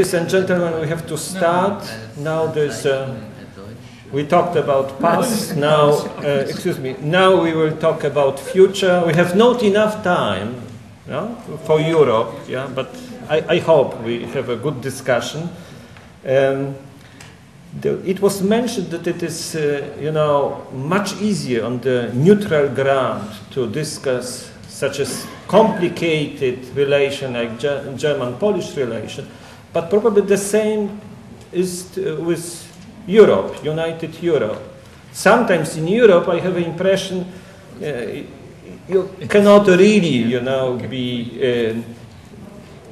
Ladies and gentlemen, we have to start. Now there's, we talked about past, now, excuse me, now we will talk about future. We have not enough time, yeah, for Europe, yeah, but I hope we have a good discussion. It was mentioned that it is, you know, much easier on the neutral ground to discuss such a complicated relation like German-Polish relation, but probably the same is with Europe, United Europe. Sometimes in Europe I have the impression you cannot really, you know, be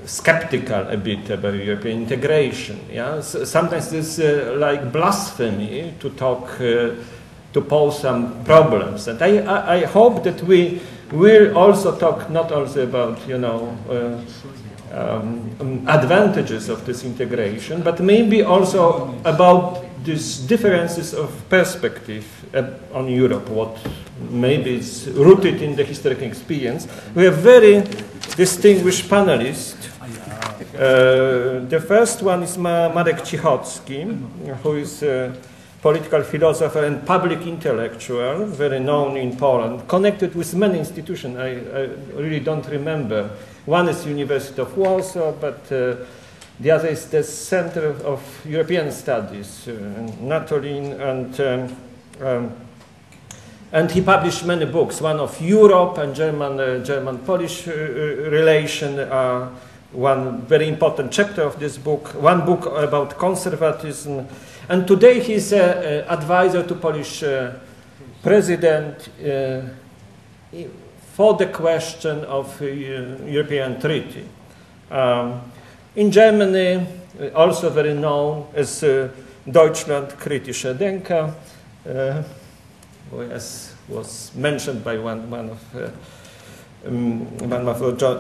skeptical a bit about European integration. Yeah? So sometimes it's like blasphemy to talk, to pose some problems. And I hope that we will also talk not only about, you know, advantages of this integration, but maybe also about these differences of perspective on Europe, what maybe is rooted in the historical experience. We have very distinguished panelists. The first one is Marek Cichocki, who is a political philosopher and public intellectual, very known in Poland, connected with many institutions. I really don't remember. One is University of Warsaw, but the other is the Center of European Studies, Natolin, and he published many books. One of Europe and German-Polish relation. One very important chapter of this book, one book about conservatism, and today he's an advisor to Polish president for the question of European treaty. In Germany, also very known as Deutschland kritische Denker, as was mentioned by one of the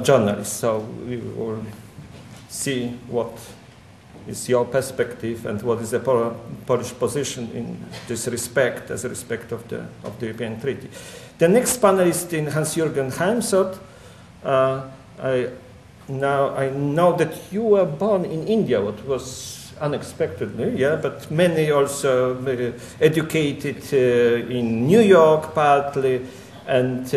journalists. So we will see what is your perspective and what is the Polish position in this respect, as a respect of the European Treaty. The next panelist is Hans-Jürgen Heimsoth. I know that you were born in India, what was unexpectedly, yeah, but many also educated in New York partly, and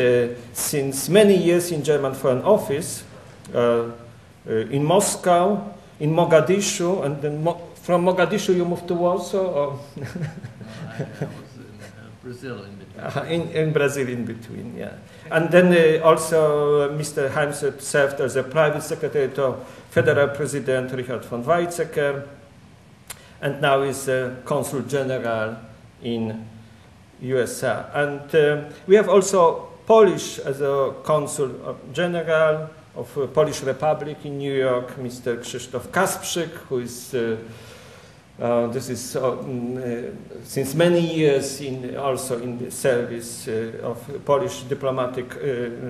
since many years in German Foreign Office, in Moscow, in Mogadishu, and then from Mogadishu you moved to Warsaw? Or I was in Brazil in between. In Brazil in between, yeah. And then also Mr. Heimsoth served as a private secretary to Federal President Richard von Weizsäcker, and now is a Consul General in USA. And we have also Polish as a Consul General of Polish Republic in New York, Mr. Krzysztof Kasprzyk, who is since many years also in the service of Polish diplomatic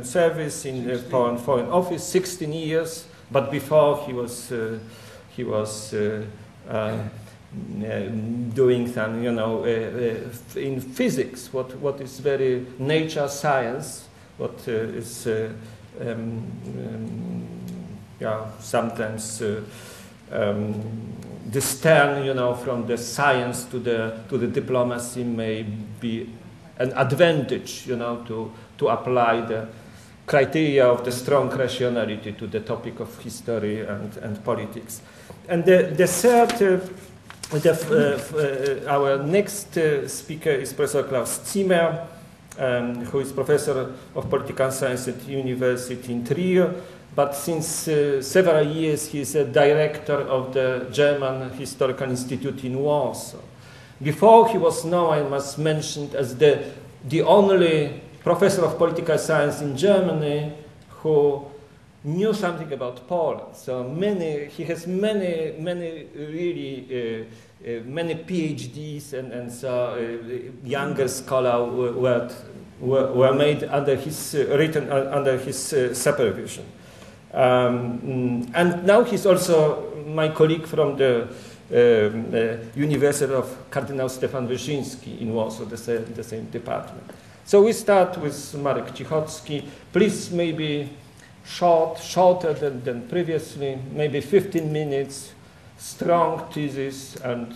service in the Foreign Office, 16 years. But before he was doing some, you know, in physics, what is very nature science, what is yeah, sometimes this turn, you know, from the science to the diplomacy may be an advantage, you know, to apply the criteria of the strong rationality to the topic of history and politics. And the third. Our next speaker is Professor Klaus Zimmer, who is professor of political science at the University in Trier, but since several years he is a director of the German Historical Institute in Warsaw. Before he was known, I must mention, as the only professor of political science in Germany who knew something about Poland. So he has many really many PhDs and so younger scholars were made under his written under his supervision. And now he's also my colleague from the University of Cardinal Stefan Wyszyński in Warsaw, the same department. So we start with Marek Cichocki. Please maybe shorter than previously, maybe 15 minutes, strong thesis, and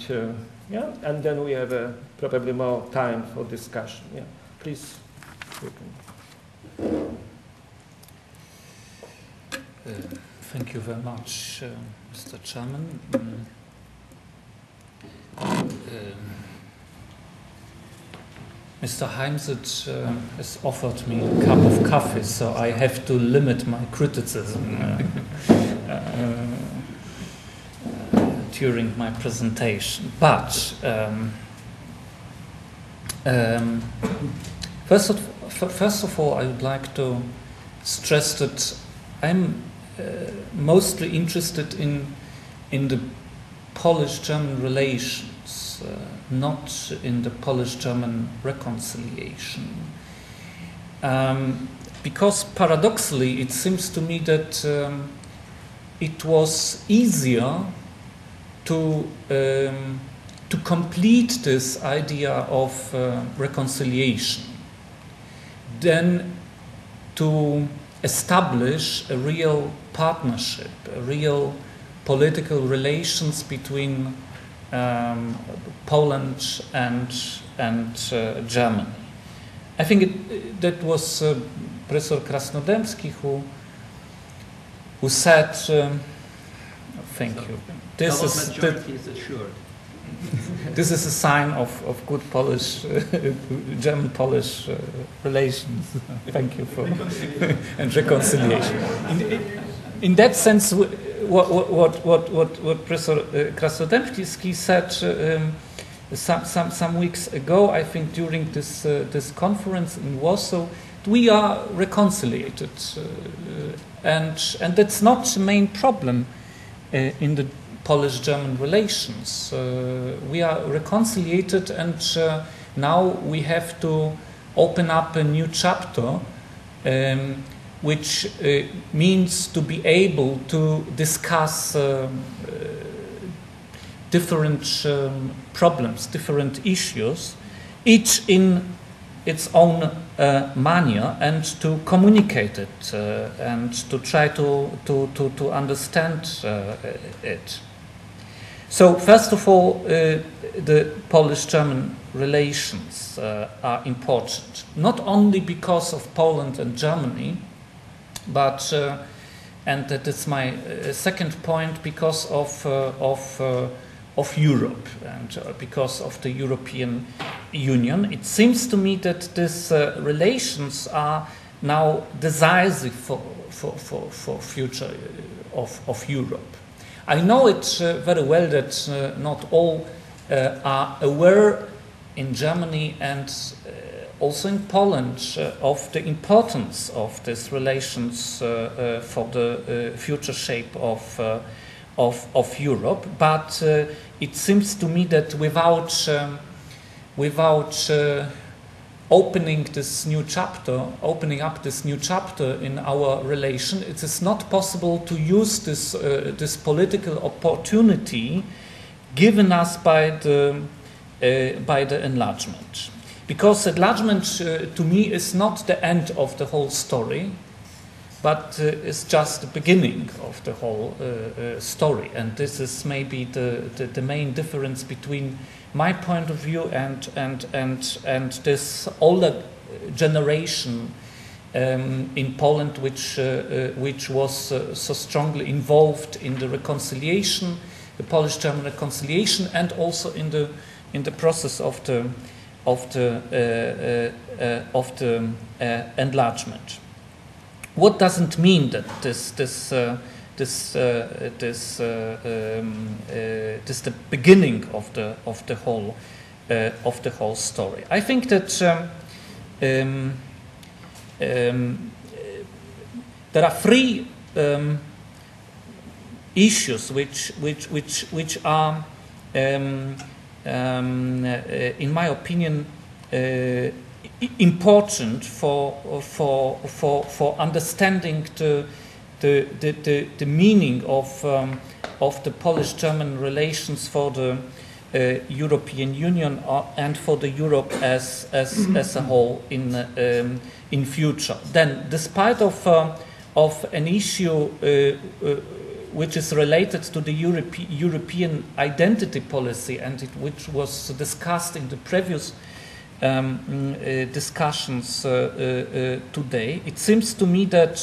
yeah, and then we have probably more time for discussion. Yeah, please. You can. Thank you very much, Mr. Chairman. Mr. Heimseth has offered me a cup of coffee, so I have to limit my criticism during my presentation. But first of all, I would like to stress that I'm mostly interested in the Polish-German relations, not in the Polish-German reconciliation. Because paradoxically, it seems to me that it was easier to complete this idea of reconciliation than to establish a real partnership, a real political relations between Poland and Germany. I think that was Professor Krasnodębski who said, thank you. This is assured. This is a sign of good Polish, German-Polish relations. Thank you for and reconciliation. In that sense, what Professor Krasnodębski said some weeks ago, I think during this conference in Warsaw, we are reconciliated, and that's not the main problem in the Polish-German relations. We are reconciliated, and now we have to open up a new chapter, which means to be able to discuss different problems, different issues, each in its own manner, and to communicate it and to try to understand it. So, first of all, the Polish-German relations are important, not only because of Poland and Germany, but, and that is my second point, because of Europe and because of the European Union. It seems to me that these relations are now decisive for future of Europe. I know it very well that not all are aware in Germany and also in Poland of the importance of these relations for the future shape of Europe, but it seems to me that without opening up this new chapter in our relation, it is not possible to use this political opportunity given us by the enlargement. Because enlargement to me is not the end of the whole story, but it's just the beginning of the whole story. And this is maybe the main difference between my point of view and this older generation in Poland, which was so strongly involved in the reconciliation, the Polish-German reconciliation, and also in the process of the enlargement. What doesn't mean that this the beginning of the whole story? I think that there are three issues which are, in my opinion, important for understanding the meaning of the Polish-German relations for the European Union and for the Europe as a whole in future. Then, despite of an issue which is related to the European identity policy, and which was discussed in the previous discussions today, it seems to me that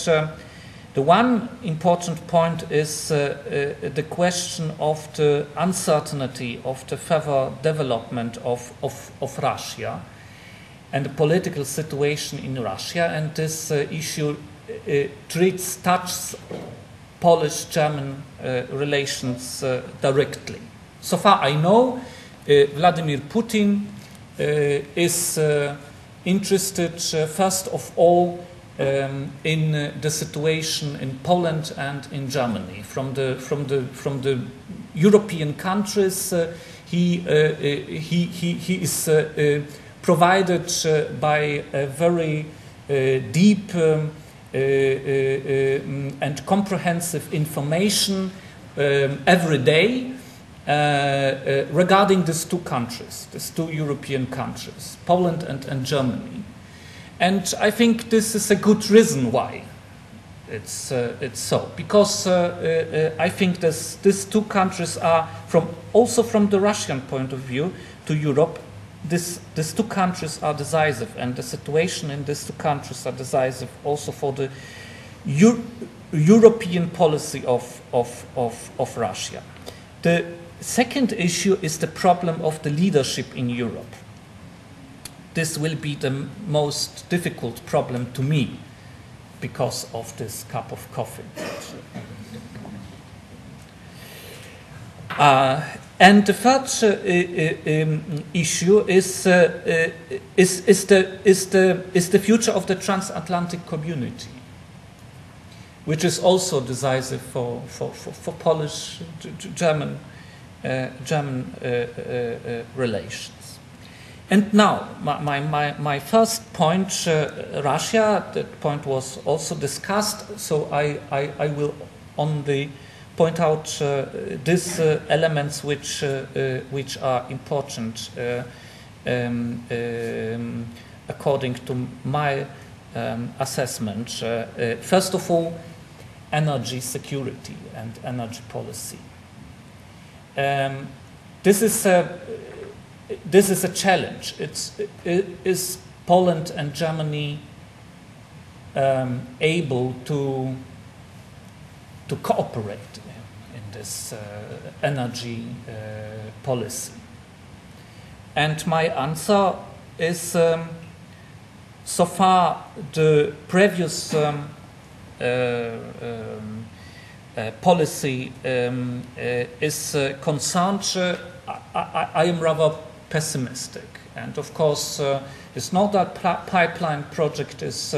the one important point is the question of the uncertainty of the further development of Russia and the political situation in Russia, and this issue touches Polish-German relations directly. So far I know, Vladimir Putin is interested first of all in the situation in Poland and in Germany. From the European countries, he is provided by a very deep and comprehensive information every day regarding these two countries, these two European countries, Poland and Germany. And I think this is a good reason why it's so. Because I think these two countries are, also from the Russian point of view to Europe, these two countries are decisive, and the situation in these two countries are decisive also for the European policy of Russia. The second issue is the problem of the leadership in Europe. This will be the most difficult problem to me because of this cup of coffee. And the third issue is the future of the transatlantic community, which is also decisive for Polish-German relations. And now, my first point, Russia, that point was also discussed, so I will only point out these elements which are important according to my assessment. First of all, energy security and energy policy. This is a challenge. Is Poland and Germany able to cooperate in this energy policy? And my answer is, so far the previous policy is concerned, I am rather pessimistic. And of course, it's not that pipeline project is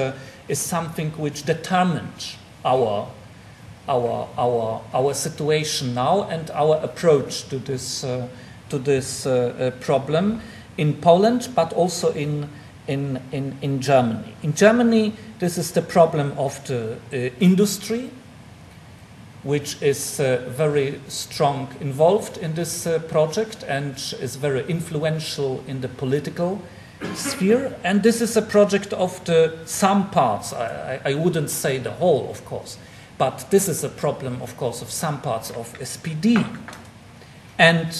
something which determined our situation now and our approach to this problem in Poland, but also in Germany. In Germany, this is the problem of the industry, which is very strong involved in this project and is very influential in the political sphere. And this is a project of some parts. I wouldn't say the whole, of course, but this is a problem, of course, of some parts of SPD. And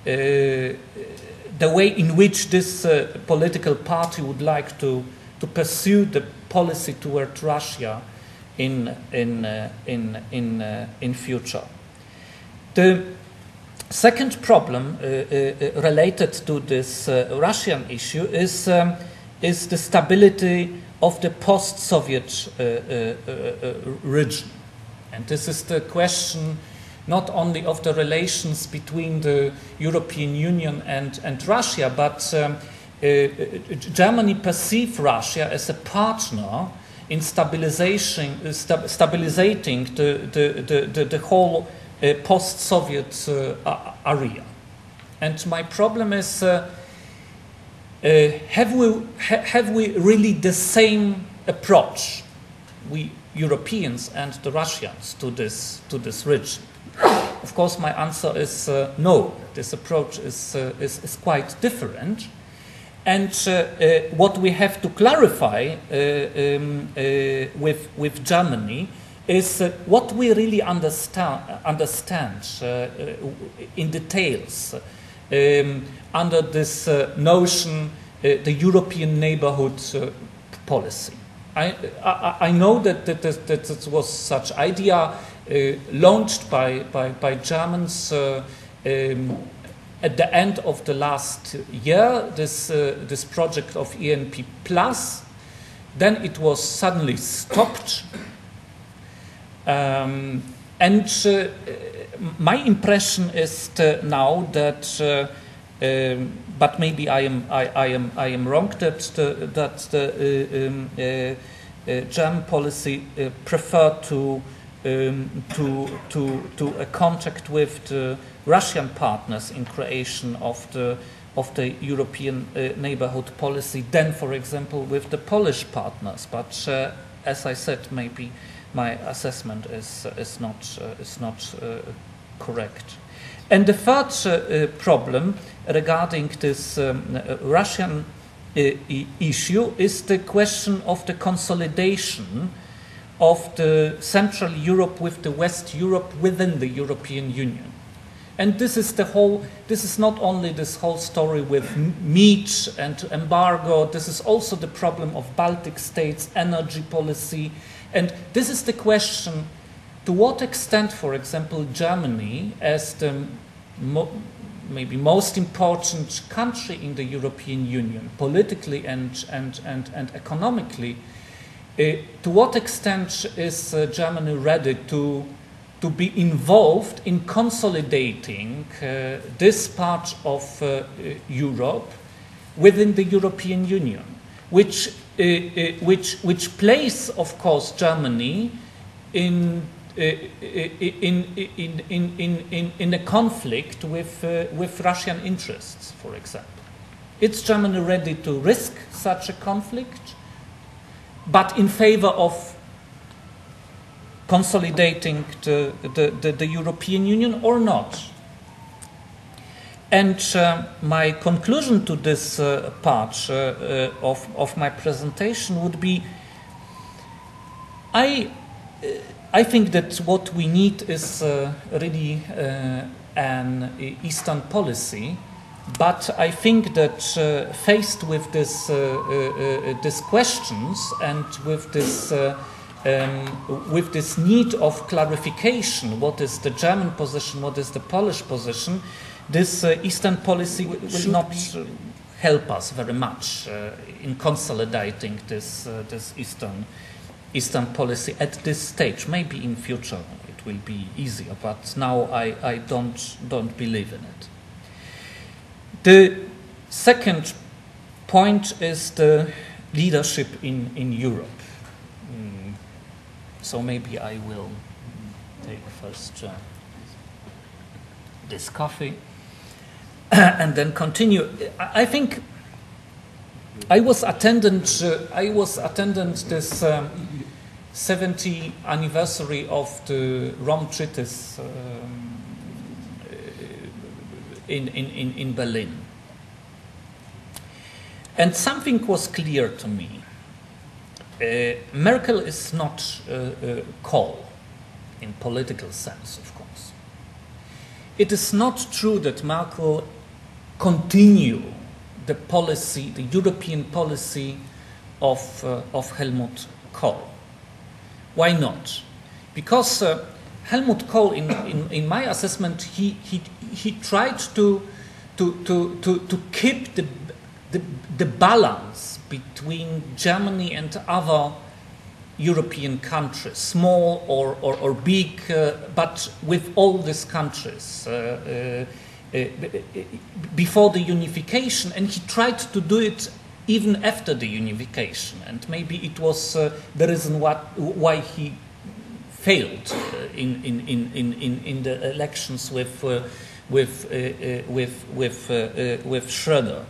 the way in which this political party would like to pursue the policy toward Russia in future. The second problem related to this Russian issue is the stability of the post-Soviet region, and this is the question not only of the relations between the European Union and Russia, but Germany perceives Russia as a partner in stabilizing the whole post-Soviet area. And my problem is, have we really the same approach, we Europeans and the Russians, to this region? Of course, my answer is no. This approach is quite different. And what we have to clarify with Germany is what we really understand in details under this notion, the European neighborhood policy. I know that it was such idea launched by Germans at the end of the last year, this project of ENP Plus. Then it was suddenly stopped. And my impression is now that, but maybe I am wrong, that the German policy preferred to a contact with the Russian partners in creation of the European neighborhood policy than, for example, with the Polish partners. But as I said, maybe my assessment is not correct. And the third problem regarding this Russian issue is the question of the consolidation of the Central Europe with the West Europe within the European Union. And this is not only this whole story with meat and embargo, this is also the problem of Baltic states, energy policy. And this is the question, to what extent, for example, Germany, as the maybe most important country in the European Union, politically and economically, to what extent is Germany ready to be involved in consolidating this part of Europe within the European Union, which place, of course, Germany in a conflict with Russian interests, for example. Is Germany ready to risk such a conflict, but in favor of consolidating the European Union or not? And my conclusion to this part of my presentation would be, I think that what we need is really an Eastern policy, but I think that faced with these questions and with this need of clarification, what is the German position, what is the Polish position, this Eastern policy will not help us very much in consolidating this Eastern policy at this stage. Maybe in future it will be easier, but now I don't believe in it. The second point is the leadership in Europe. So maybe I will take first this coffee and then continue. I think I was attendant this 70th anniversary of the Rome Treaties in Berlin, and something was clear to me. Merkel is not Kohl in political sense, of course. It is not true that Merkel continue the policy, the European policy of Helmut Kohl. Why not? Because Helmut Kohl, in my assessment, he tried to keep the balance between Germany and other European countries, small or big, but with all these countries before the unification, and he tried to do it even after the unification, and maybe it was the reason why he failed in the elections with Schröder.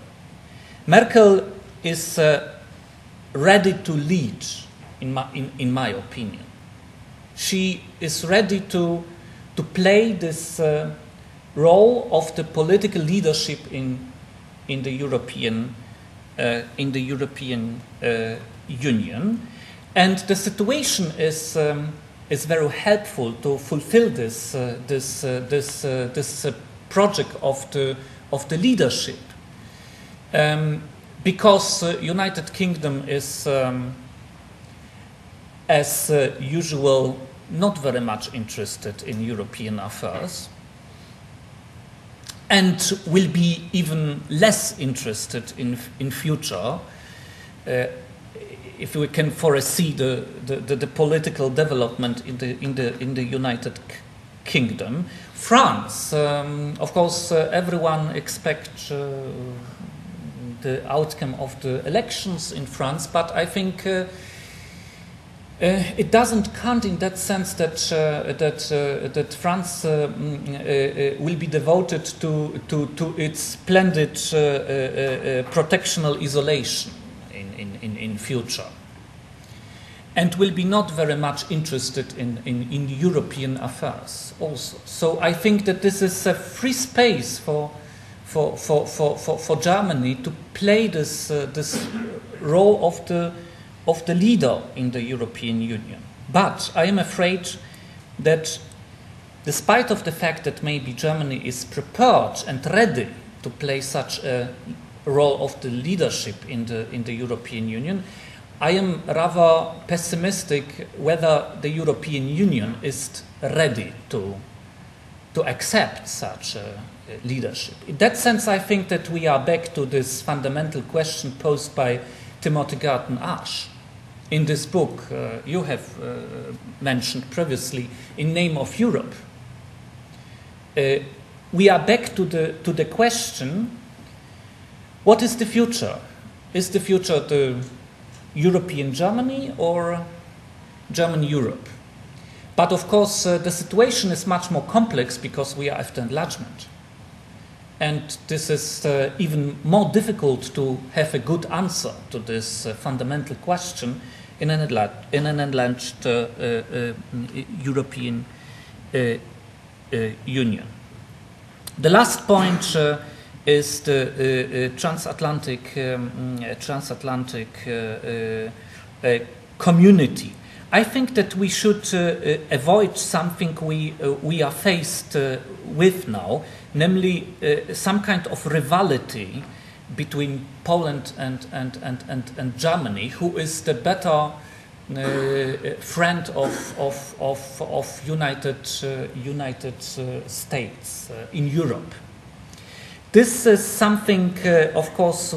Merkel is ready to lead, in my opinion. She is ready to play this role of the political leadership in the European Union, and the situation is is very helpful to fulfill this project of the leadership, because United Kingdom is, as usual, not very much interested in European affairs, and will be even less interested in future, if we can foresee the political development in the United Kingdom. France, of course, everyone expects the outcome of the elections in France, but I think it doesn't count in that sense that France will be devoted to its splendid protectional isolation in future, and will be not very much interested in European affairs also. So I think that this is a free space for Germany to play this role of the leader in the European Union. But I am afraid that, despite of the fact that maybe Germany is prepared and ready to play such a role of the leadership in the European Union, I am rather pessimistic whether the European Union is ready to accept such a leadership. In that sense, I think that we are back to this fundamental question posed by Timothy Garton Ash in this book you have mentioned previously, In Name of Europe. We are back to the question: what is the future? Is the future the European Germany or German Europe? But of course, the situation is much more complex because we are after enlargement. And this is even more difficult to have a good answer to this fundamental question in an enlarged European Union. The last point is the transatlantic community. I think that we should avoid something we are faced with now, namely some kind of rivalry between Poland and Germany, who is the better friend of United States in Europe. This is something, of course,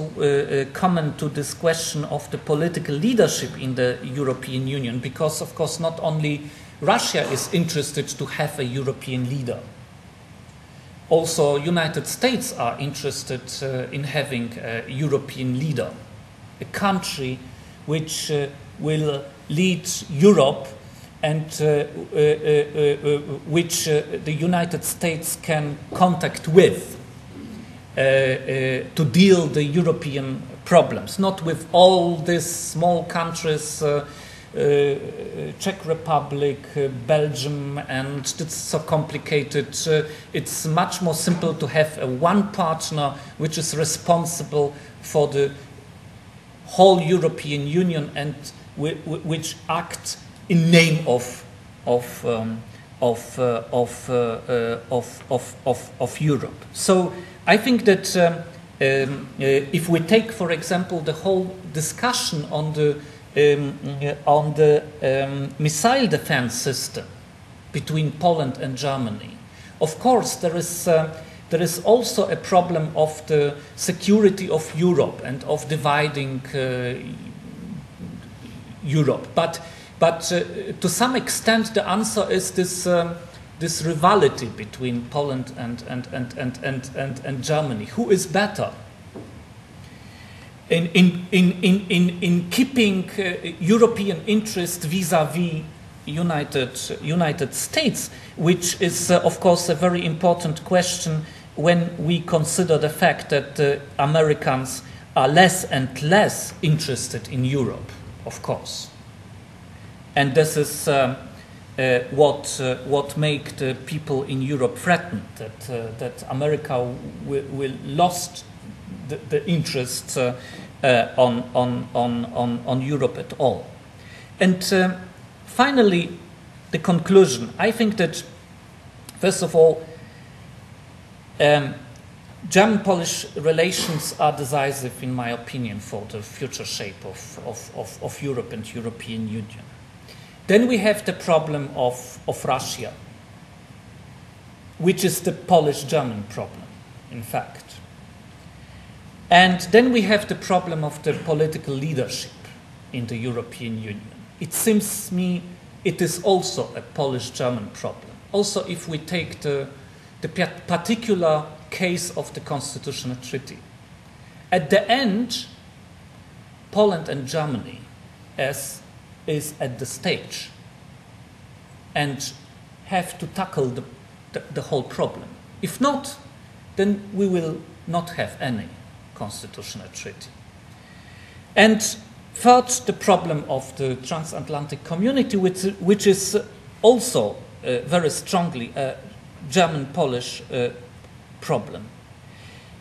common to this question of the political leadership in the European Union, because, of course, not only Russia is interested to have a European leader. Also, United States are interested in having a European leader, a country which will lead Europe and which the United States can contact with to deal the European problems, not with all these small countries, Czech Republic, Belgium, and it's so complicated. It's much more simple to have one partner which is responsible for the whole European Union and which acts in name of Europe. So I think that if we take, for example, the whole discussion on the missile defense system between Poland and Germany, of course there is also a problem of the security of Europe and of dividing Europe. But to some extent the answer is this rivalry between Poland and Germany. Who is better in keeping European interest vis-à-vis United States, which is of course a very important question when we consider the fact that the Americans are less and less interested in Europe, of course. And this is what make the people in Europe threatened, that America will lost the interest on Europe at all. And finally, the conclusion. I think that, first of all, German-Polish relations are decisive, in my opinion, for the future shape of Europe and European Union. Then we have the problem of Russia, which is the Polish-German problem, in fact. And then we have the problem of the political leadership in the European Union. It seems to me it is also a Polish-German problem. Also, if we take the particular case of the Constitutional Treaty. At the end, Poland and Germany is at the stage and have to tackle the whole problem. If not, then we will not have any Constitutional Treaty. And third, the problem of the transatlantic community, which is also very strongly a German-Polish problem.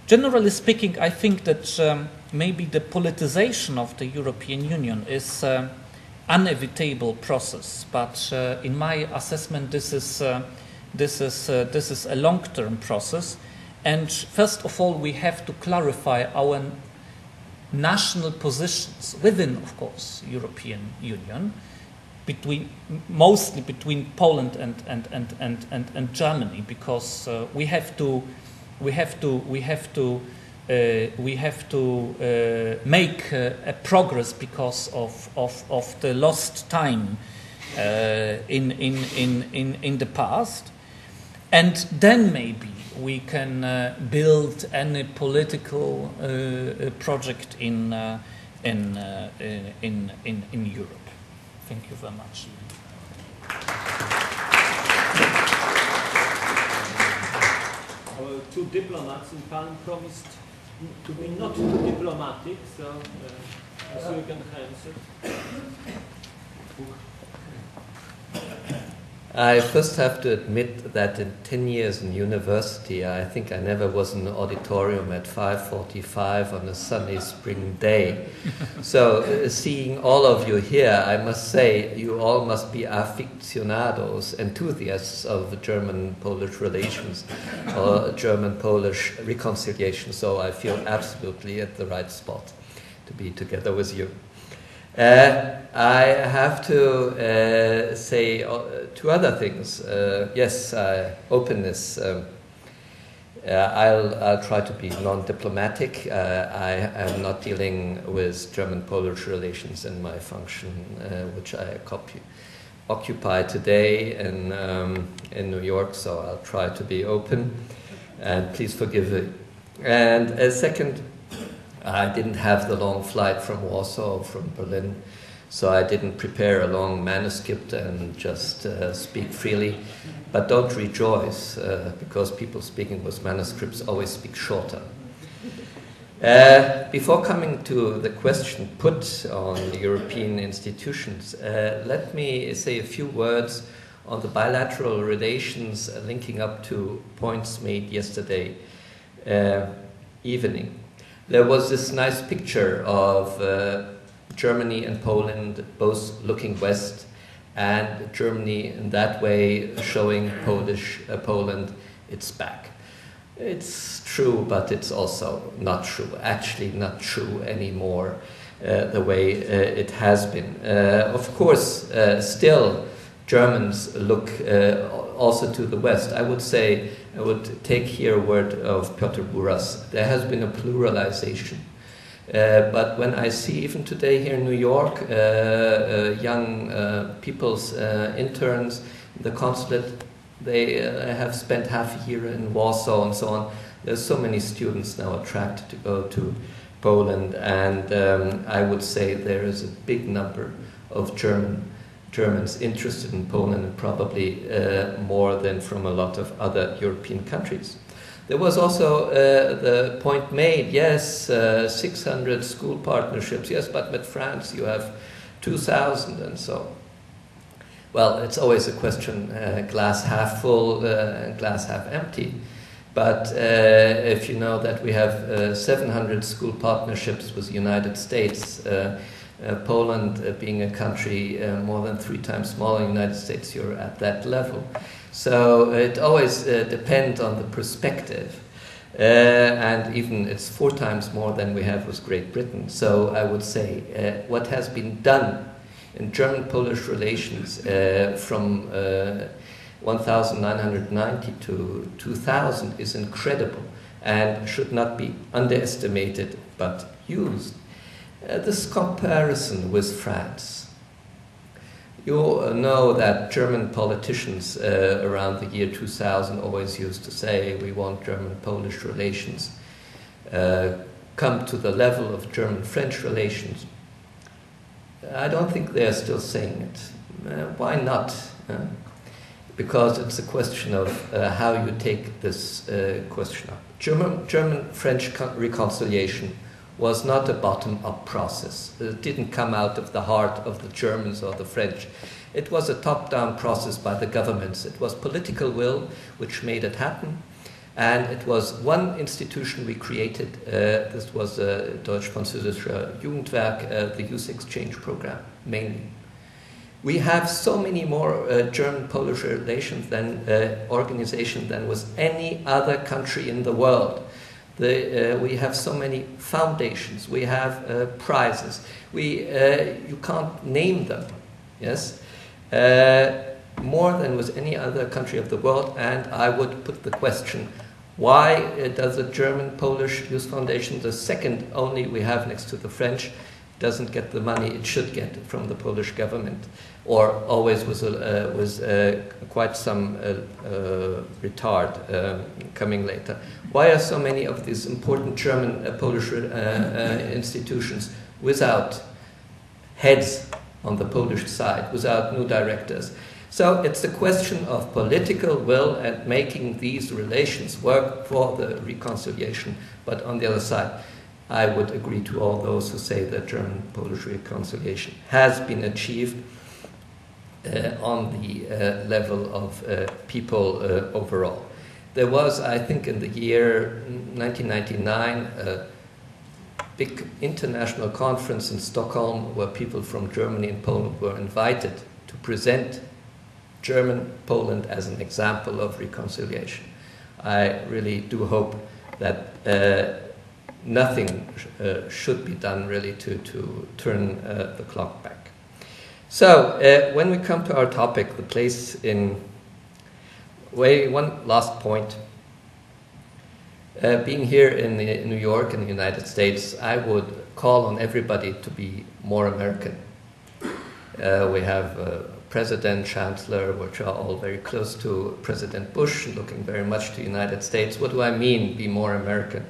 Generally speaking, I think that maybe the politicization of the European Union is an inevitable process, but in my assessment, this is a long-term process. And first of all, we have to clarify our national positions within, of course, European Union, mostly between Poland and Germany, because we have to make a progress because of the lost time in the past, and then maybe we can build any political project in Europe. Thank you very much. Our two diplomats in Palm promised to be not too diplomatic, so you can answer. I first have to admit that in 10 years in university, I think I never was in an auditorium at 5:45 on a sunny spring day. So seeing all of you here, I must say you all must be aficionados, enthusiasts of German-Polish relations or German-Polish reconciliation. So I feel absolutely at the right spot to be together with you. I have to say two other things. Yes, openness. I'll try to be non-diplomatic. I am not dealing with German-Polish relations in my function, which I occupy today in New York. So I'll try to be open, and please forgive me. And second, I didn't have the long flight from Warsaw, from Berlin, so I didn't prepare a long manuscript and just speak freely. But don't rejoice, because people speaking with manuscripts always speak shorter. Before coming to the question put on the European institutions, let me say a few words on the bilateral relations linking up to points made yesterday evening. There was this nice picture of Germany and Poland both looking west, and Germany in that way showing Poland its back. It's true, but it's also not true. Actually not true anymore the way it has been. Of course, still Germans look also to the west. I would say, I would take here a word of Piotr Buras. There has been a pluralization. But when I see even today here in New York, young people's interns in the consulate, they have spent half a year in Warsaw and so on. There's so many students now attracted to go to Poland, and I would say there is a big number of Germans interested in Poland, and probably more than from a lot of other European countries. There was also the point made, yes, 600 school partnerships, yes, but with France you have 2,000 and so. Well, it's always a question, glass half full and glass half empty. But if you know that we have 700 school partnerships with the United States, Poland being a country more than 3 times smaller than the United States, you're at that level. So it always depends on the perspective. And even it's 4 times more than we have with Great Britain. So I would say what has been done in German-Polish relations from 1990 to 2000 is incredible and should not be underestimated but used. This comparison with France. You know that German politicians around the year 2000 always used to say we want German-Polish relations come to the level of German-French relations. I don't think they're still saying it. Why not? Because it's a question of how you take this question up. German-French reconciliation was not a bottom-up process. It didn't come out of the heart of the Germans or the French. It was a top-down process by the governments. It was political will which made it happen. And it was one institution we created. This was Deutsch-Französische Jugendwerk, the youth exchange program, mainly. We have so many more German-Polish relations than organization than was any other country in the world. We have so many foundations, we have prizes, you can't name them, yes? More than with any other country of the world, and I would put the question, why does the German-Polish Youth Foundation, the second only we have next to the French, doesn't get the money it should get from the Polish government, or always with quite some retard coming later. Why are so many of these important German-Polish institutions without heads on the Polish side, without new directors? So it's a question of political will and making these relations work for the reconciliation, but on the other side, I would agree to all those who say that German-Polish reconciliation has been achieved on the level of people overall. There was, I think, in the year 1999, a big international conference in Stockholm where people from Germany and Poland were invited to present German-Poland as an example of reconciliation. I really do hope that nothing should be done really to turn the clock back. So when we come to our topic, the place in one last point. Being here in New York in the United States, I would call on everybody to be more American. We have President, Chancellor, which are all very close to President Bush, looking very much to the United States. What do I mean, be more American?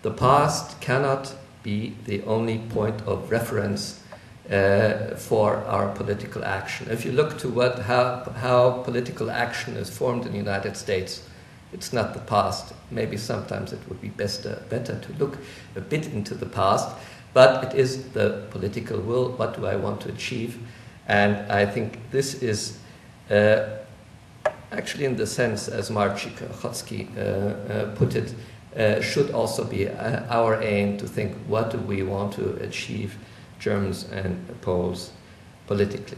The past cannot be the only point of reference for our political action. If you look to how political action is formed in the United States, it's not the past. Maybe sometimes it would be better to look a bit into the past, but it is the political will. What do I want to achieve? And I think this is actually in the sense, as Marcin Chodzki put it, should also be our aim to think, what do we want to achieve, Germans and Poles, politically.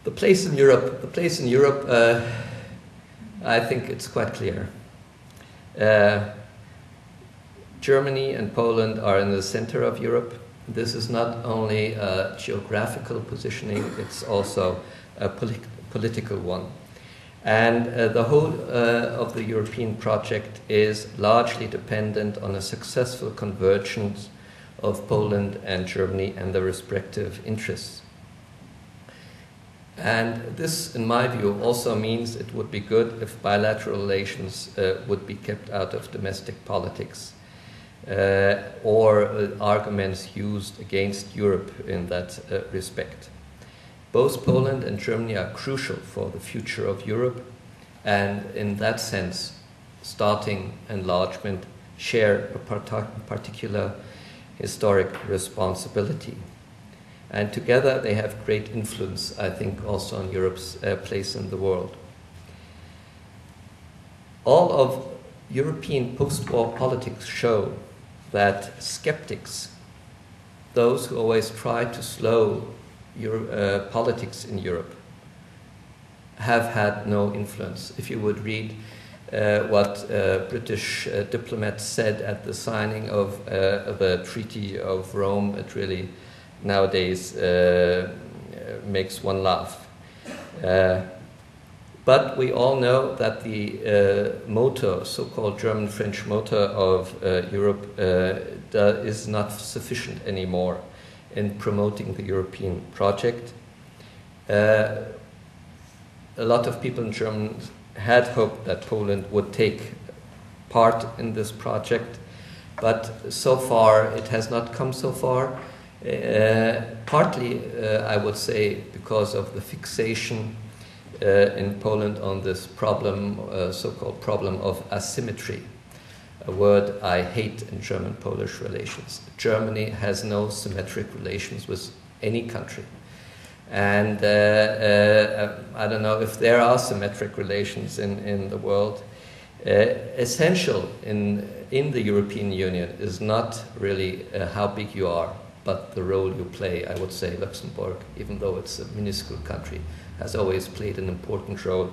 The place in Europe, I think it's quite clear. Germany and Poland are in the center of Europe. This is not only a geographical positioning, it's also a political one. And the whole of the European project is largely dependent on a successful convergence of Poland and Germany and their respective interests. And this, in my view, also means it would be good if bilateral relations would be kept out of domestic politics or arguments used against Europe in that respect. Both Poland and Germany are crucial for the future of Europe, and in that sense, starting enlargement share a particular historic responsibility. And together they have great influence, I think, also on Europe's place in the world. All of European post-war politics show that skeptics, those who always try to slow politics in Europe have had no influence. If you would read what British diplomats said at the signing of the Treaty of Rome, it really nowadays makes one laugh. But we all know that the motor, so-called German-French motor of Europe is not sufficient anymore in promoting the European project. A lot of people in Germany had hoped that Poland would take part in this project, but so far it has not come so far. Partly, I would say, because of the fixation in Poland on this problem, so-called problem of asymmetry, a word I hate in German-Polish relations. Germany has no symmetric relations with any country. And I don't know if there are symmetric relations in the world. Essential in the European Union is not really how big you are, but the role you play. I would say Luxembourg, even though it's a minuscule country, has always played an important role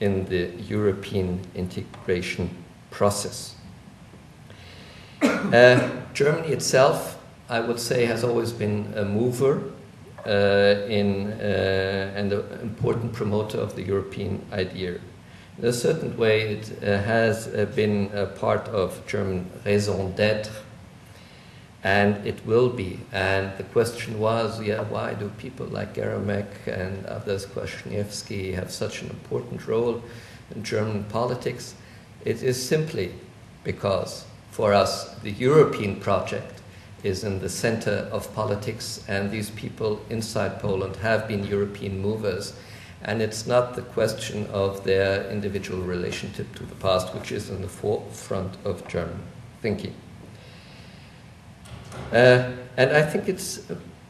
in the European integration process. Germany itself, I would say, has always been a mover and an important promoter of the European idea. In a certain way, it has been a part of German raison d'être, and it will be. And the question was, why do people like Geremek and others, Kwasniewski, have such an important role in German politics? It is simply because, for us, the European project is in the center of politics, and these people inside Poland have been European movers. And it's not the question of their individual relationship to the past, which is in the forefront of German thinking. And I think it's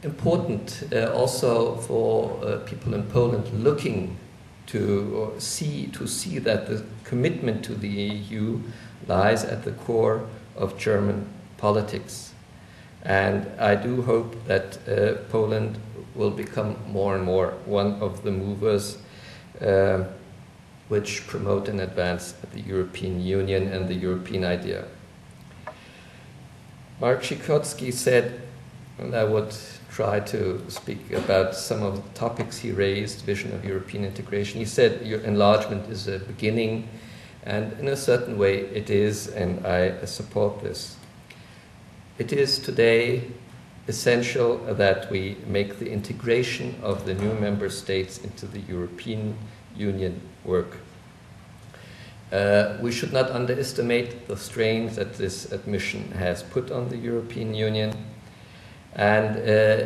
important also for people in Poland looking to see that the commitment to the EU lies at the core of German politics. And I do hope that Poland will become more and more one of the movers which promote and advance the European Union and the European idea. Mark Zsikotski said, and I would try to speak about some of the topics he raised, vision of European integration. He said your enlargement is a beginning, and in a certain way it is, and I support this. It is today essential that we make the integration of the new member states into the European Union work. We should not underestimate the strains that this admission has put on the European Union. And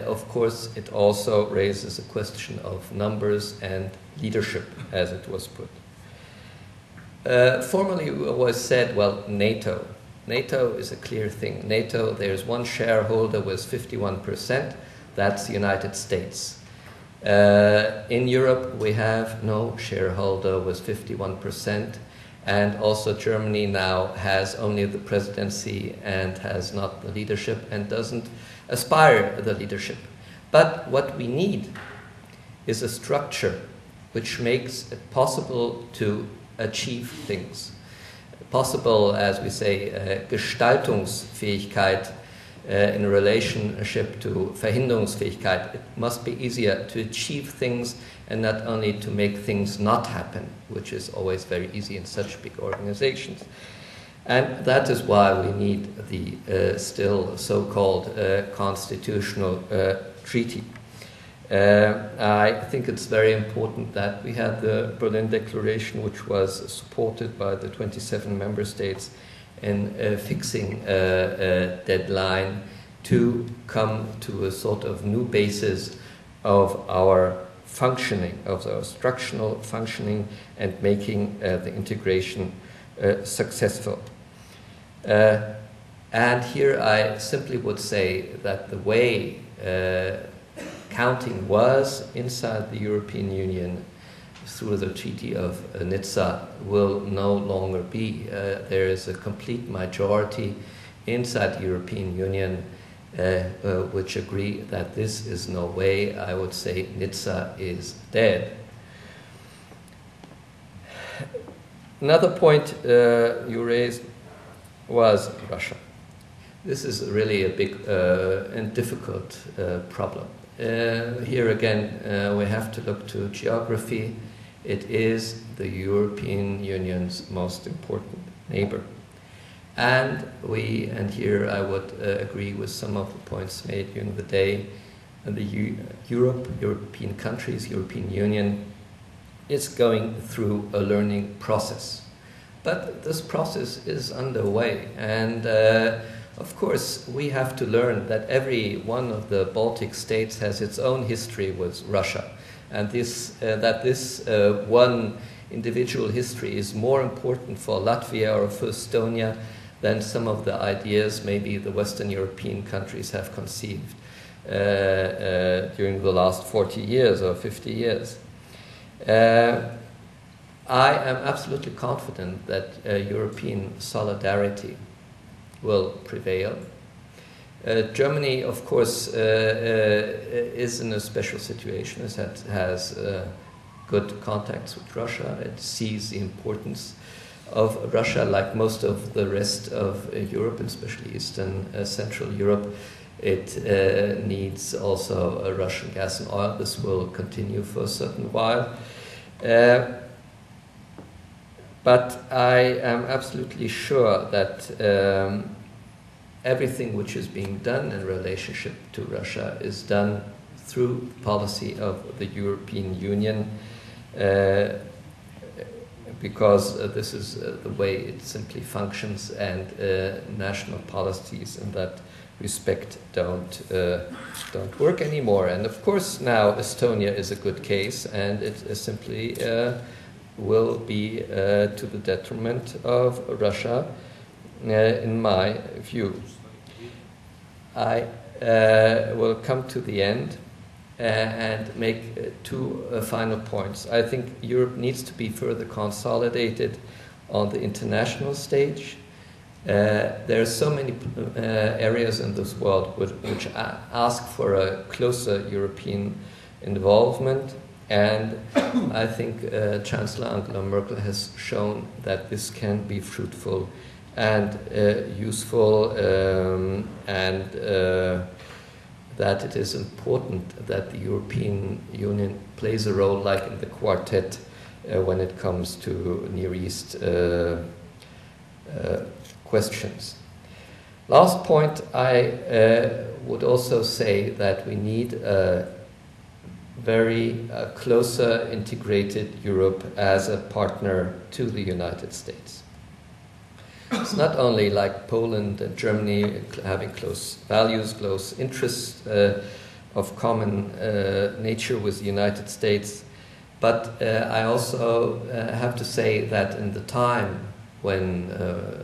of course, it also raises a question of numbers and leadership, as it was put. Formerly, we always said, well, NATO. NATO is a clear thing. NATO, there's one shareholder with 51%, that's the United States. In Europe, we have no shareholder with 51%, and also Germany now has only the presidency and has not the leadership and doesn't aspire the leadership. But what we need is a structure which makes it possible to achieve things. Possible, as we say, Gestaltungsfähigkeit in relationship to Verhinderungsfähigkeit. It must be easier to achieve things and not only to make things not happen, which is always very easy in such big organizations. And that is why we need the still so-called constitutional treaty. I think it's very important that we had the Berlin Declaration, which was supported by the 27 member states in fixing a deadline to come to a sort of new basis of our functioning, of our structural functioning, and making the integration successful. And here I simply would say that the way counting was inside the European Union through the Treaty of Nizza will no longer be. There is a complete majority inside the European Union, which agree that this is no way. I would say Nizza is dead. Another point you raised was Russia. This is really a big and difficult problem. Here again, we have to look to geography. It is the European Union's most important neighbor. And here I would agree with some of the points made during the day. The European countries, European Union, is going through a learning process. But this process is underway, and of course we have to learn that every one of the Baltic states has its own history with Russia, and this one individual history is more important for Latvia or for Estonia than some of the ideas maybe the Western European countries have conceived during the last 40 years or 50 years. I am absolutely confident that European solidarity will prevail. Germany, of course, is in a special situation. It has good contacts with Russia. It sees the importance of Russia, like most of the rest of Europe, especially Eastern Central Europe. It needs also Russian gas and oil. This will continue for a certain while. But I am absolutely sure that everything which is being done in relationship to Russia is done through policy of the European Union, because this is the way it simply functions, and national policies in that respect don't work anymore. And of course now Estonia is a good case, and it simply will be to the detriment of Russia, in my view. I will come to the end and make two final points. I think Europe needs to be further consolidated on the international stage. There are so many areas in this world which ask for a closer European involvement, and I think Chancellor Angela Merkel has shown that this can be fruitful and useful, and that it is important that the European Union plays a role, like in the Quartet, when it comes to Near East questions. Last point, I would also say that we need a very closer integrated Europe as a partner to the United States. It's not only like Poland and Germany having close values, close interests of common nature with the United States, but I also have to say that in the time when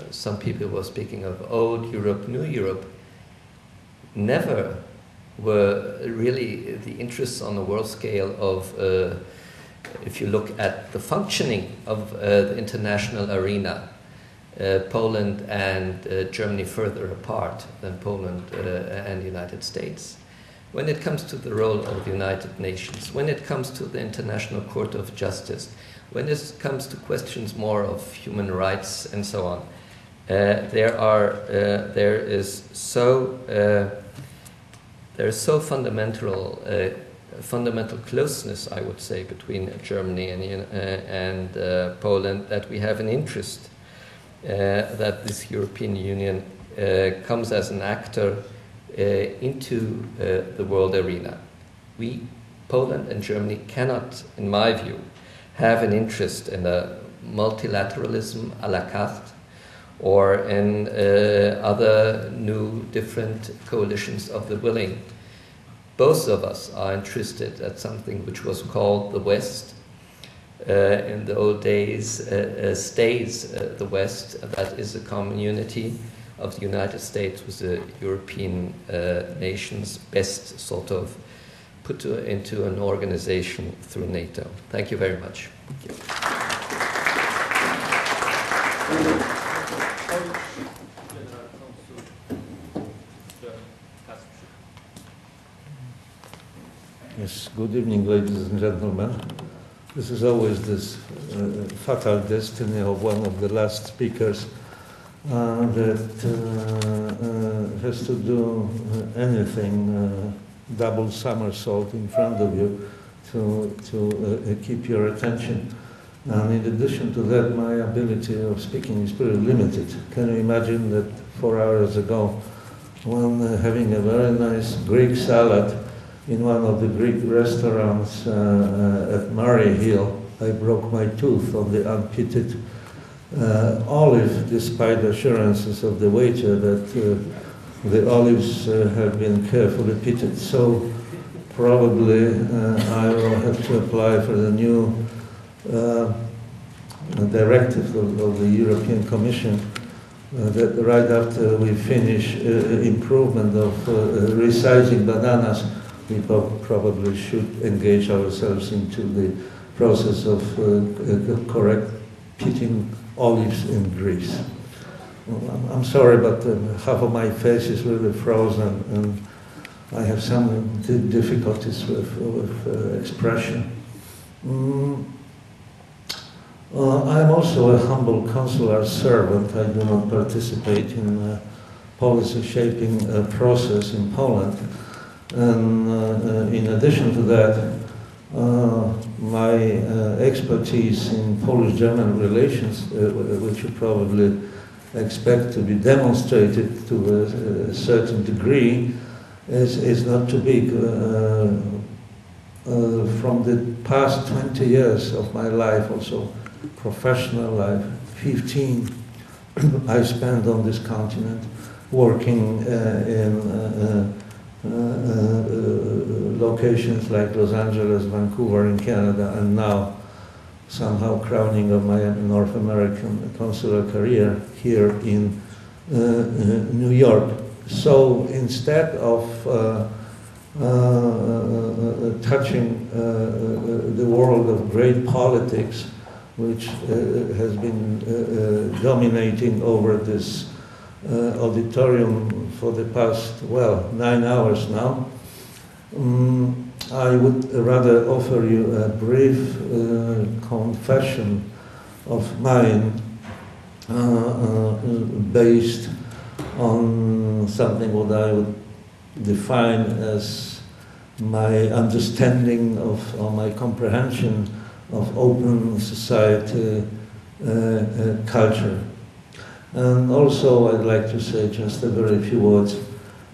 some people were speaking of old Europe, new Europe, never were really the interests on the world scale of, if you look at the functioning of the international arena, Poland and Germany further apart than Poland and the United States. When it comes to the role of the United Nations, when it comes to the International Court of Justice, when it comes to questions more of human rights and so on, there is fundamental closeness, I would say, between Germany and Poland, that we have an interest that this European Union comes as an actor into the world arena. We, Poland and Germany, cannot, in my view, have an interest in a multilateralism à la carte, or in other new different coalitions of the willing. Both of us are interested at something which was called the West. In the old days, stays the West, that is a community of the United States with the European nations, best sort of put into an organization through NATO. Thank you very much. Thank you. Yes, good evening, ladies and gentlemen. This is always this fatal destiny of one of the last speakers that has to do anything, double somersault in front of you to keep your attention. And in addition to that, my ability of speaking is pretty limited. Can you imagine that 4 hours ago, when having a very nice Greek salad in one of the Greek restaurants at Murray Hill, I broke my tooth on the unpitted olive, despite assurances of the waiter that the olives have been carefully pitted. So probably I will have to apply for the new directive of the European Commission that right after we finish improvement of resizing bananas, we probably should engage ourselves into the process of correct pitting olives in Greece. I'm sorry, but half of my face is really frozen, and I have some difficulties with expression. I'm also a humble consular servant. I do not participate in policy shaping process in Poland. And in addition to that, my expertise in Polish-German relations, which you probably expect to be demonstrated to a certain degree, is not too big. From the past 20 years of my life, also professional life, 15 I spent on this continent working in locations like Los Angeles, Vancouver in Canada, and now somehow crowning of my North American consular career here in New York. So instead of touching the world of great politics, which has been dominating over this auditorium for the past, 9 hours now, I would rather offer you a brief confession of mine based on something what I would define as my understanding of, or my comprehension of open society culture. And also I'd like to say just a very few words,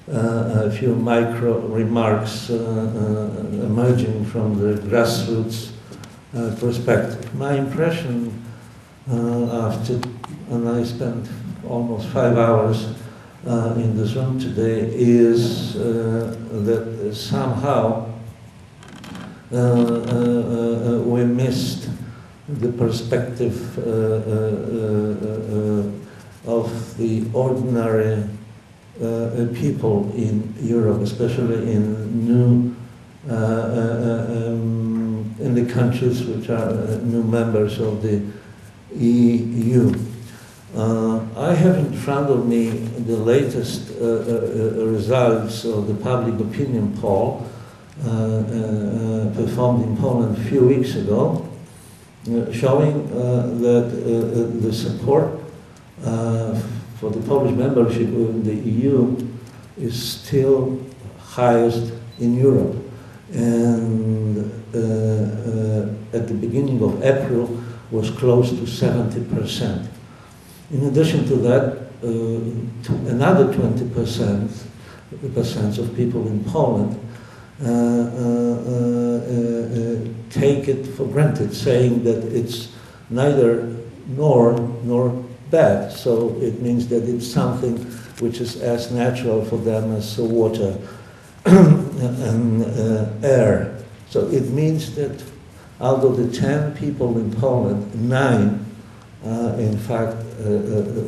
a few micro remarks emerging from the grassroots perspective. My impression after, and I spent almost 5 hours in this room today, is that somehow we missed the perspective of the ordinary people in Europe, especially in the countries which are new members of the EU. I have in front of me the latest results of the public opinion poll performed in Poland a few weeks ago, showing that the support for the Polish membership in the EU is still highest in Europe. And at the beginning of April was close to 70%. In addition to that, another 20% of people in Poland take it for granted, saying that it's neither nor bad. So it means that it's something which is as natural for them as water and air. So it means that out of the 10 people in Poland, 9 in fact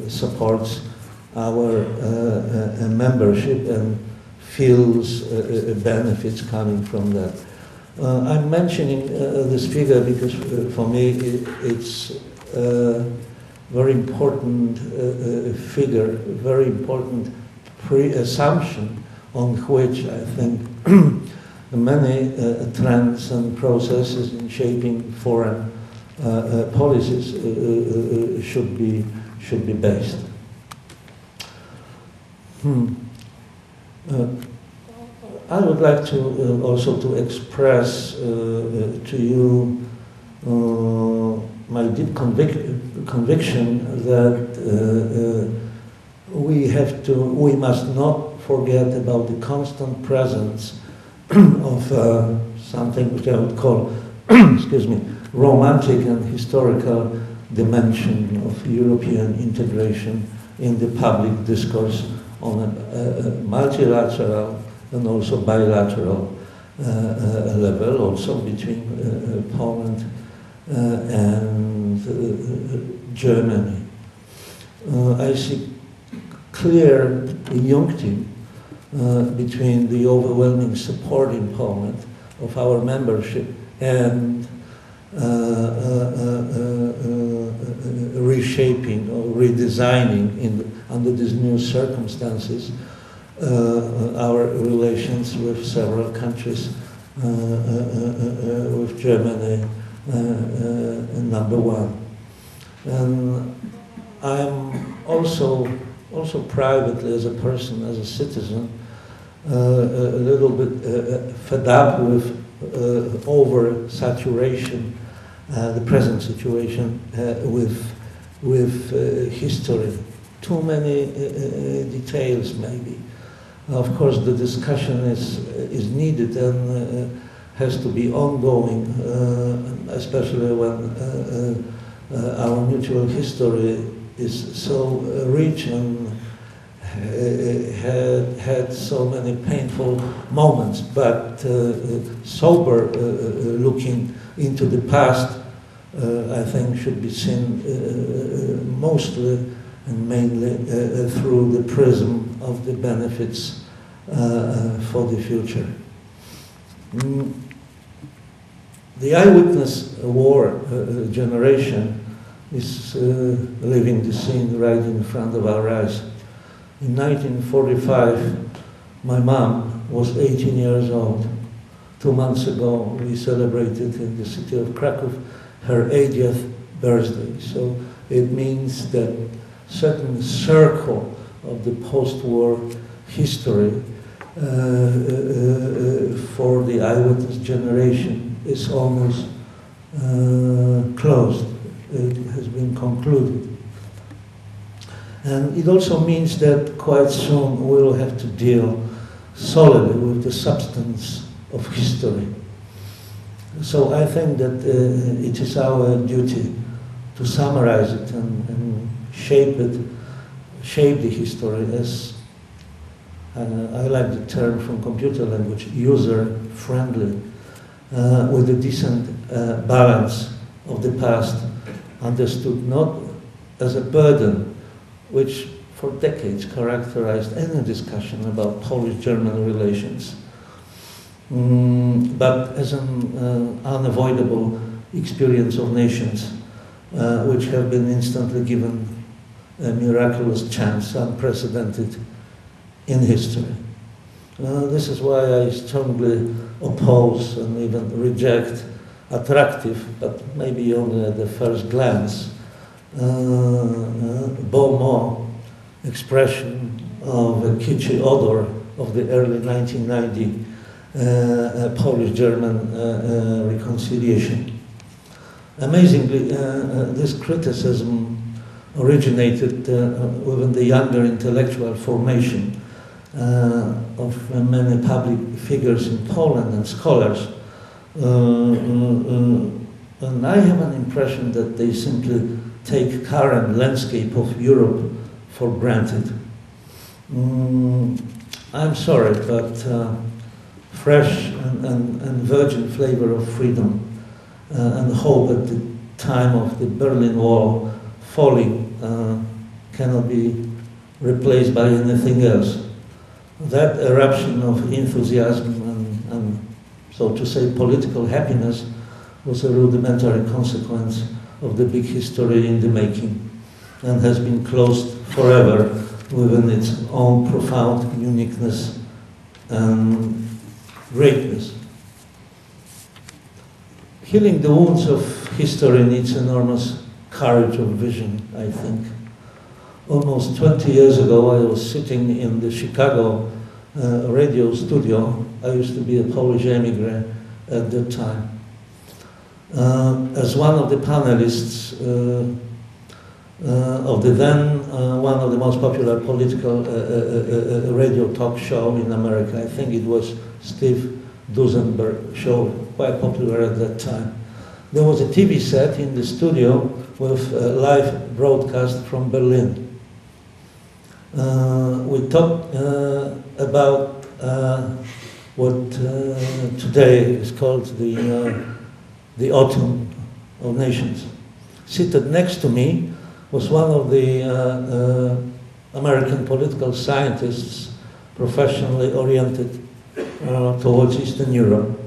supports our membership and feels benefits coming from that. I'm mentioning this figure because for me it's a very important figure, very important pre-assumption on which I think many trends and processes in shaping foreign policies should be based. I would like to also to express to you my deep conviction that we must not forget about the constant presence of something which I would call, excuse me, romantic and historical dimension of European integration in the public discourse on a multilateral and also bilateral level, also between Poland and Germany. I see clear unity between the overwhelming support in Poland of our membership and reshaping or redesigning under these new circumstances our relations with several countries, with Germany number one. And I'm also privately as a person, as a citizen, a little bit fed up with over-saturation, the present situation with history. Too many details, maybe. Of course, the discussion is needed and has to be ongoing, especially when our mutual history is so rich and had so many painful moments. But sober looking into the past, I think, should be seen mostly and mainly through the prism of the benefits for the future. The eyewitness war generation is living the scene right in front of our eyes. In 1945, my mom was 18 years old. 2 months ago, we celebrated in the city of Krakow her 80th birthday. So it means that certain circle of the post-war history for the eyewitness generation is almost closed. It has been concluded. And it also means that quite soon we will have to deal solidly with the substance of history. So I think that it is our duty to summarize it and shape the history as, I like the term from computer language, user-friendly, with a decent balance of the past, understood not as a burden, which for decades characterized any discussion about Polish-German relations, but as an unavoidable experience of nations which have been instantly given a miraculous chance, unprecedented in history. This is why I strongly oppose and even reject attractive, but maybe only at the first glance, beau mot expression of a kitschy odor of the early 1990 Polish-German reconciliation. Amazingly, this criticism originated within the younger intellectual formation of many public figures in Poland and scholars. And I have an impression that they simply take current landscape of Europe for granted. I'm sorry, but fresh and virgin flavor of freedom and hope at the time of the Berlin Wall falling cannot be replaced by anything else. That eruption of enthusiasm and so to say political happiness was a rudimentary consequence of the big history in the making and has been closed forever within its own profound uniqueness and greatness. Healing the wounds of history needs enormous courage of vision, I think. Almost 20 years ago, I was sitting in the Chicago radio studio. I used to be a Polish immigrant at that time. As one of the panelists of the then one of the most popular political radio talk show in America. I think it was Steve Duesenberg show, quite popular at that time. There was a TV set in the studio with a live broadcast from Berlin. We talked about what today is called the Autumn of Nations. Seated next to me was one of the American political scientists professionally oriented towards Eastern Europe.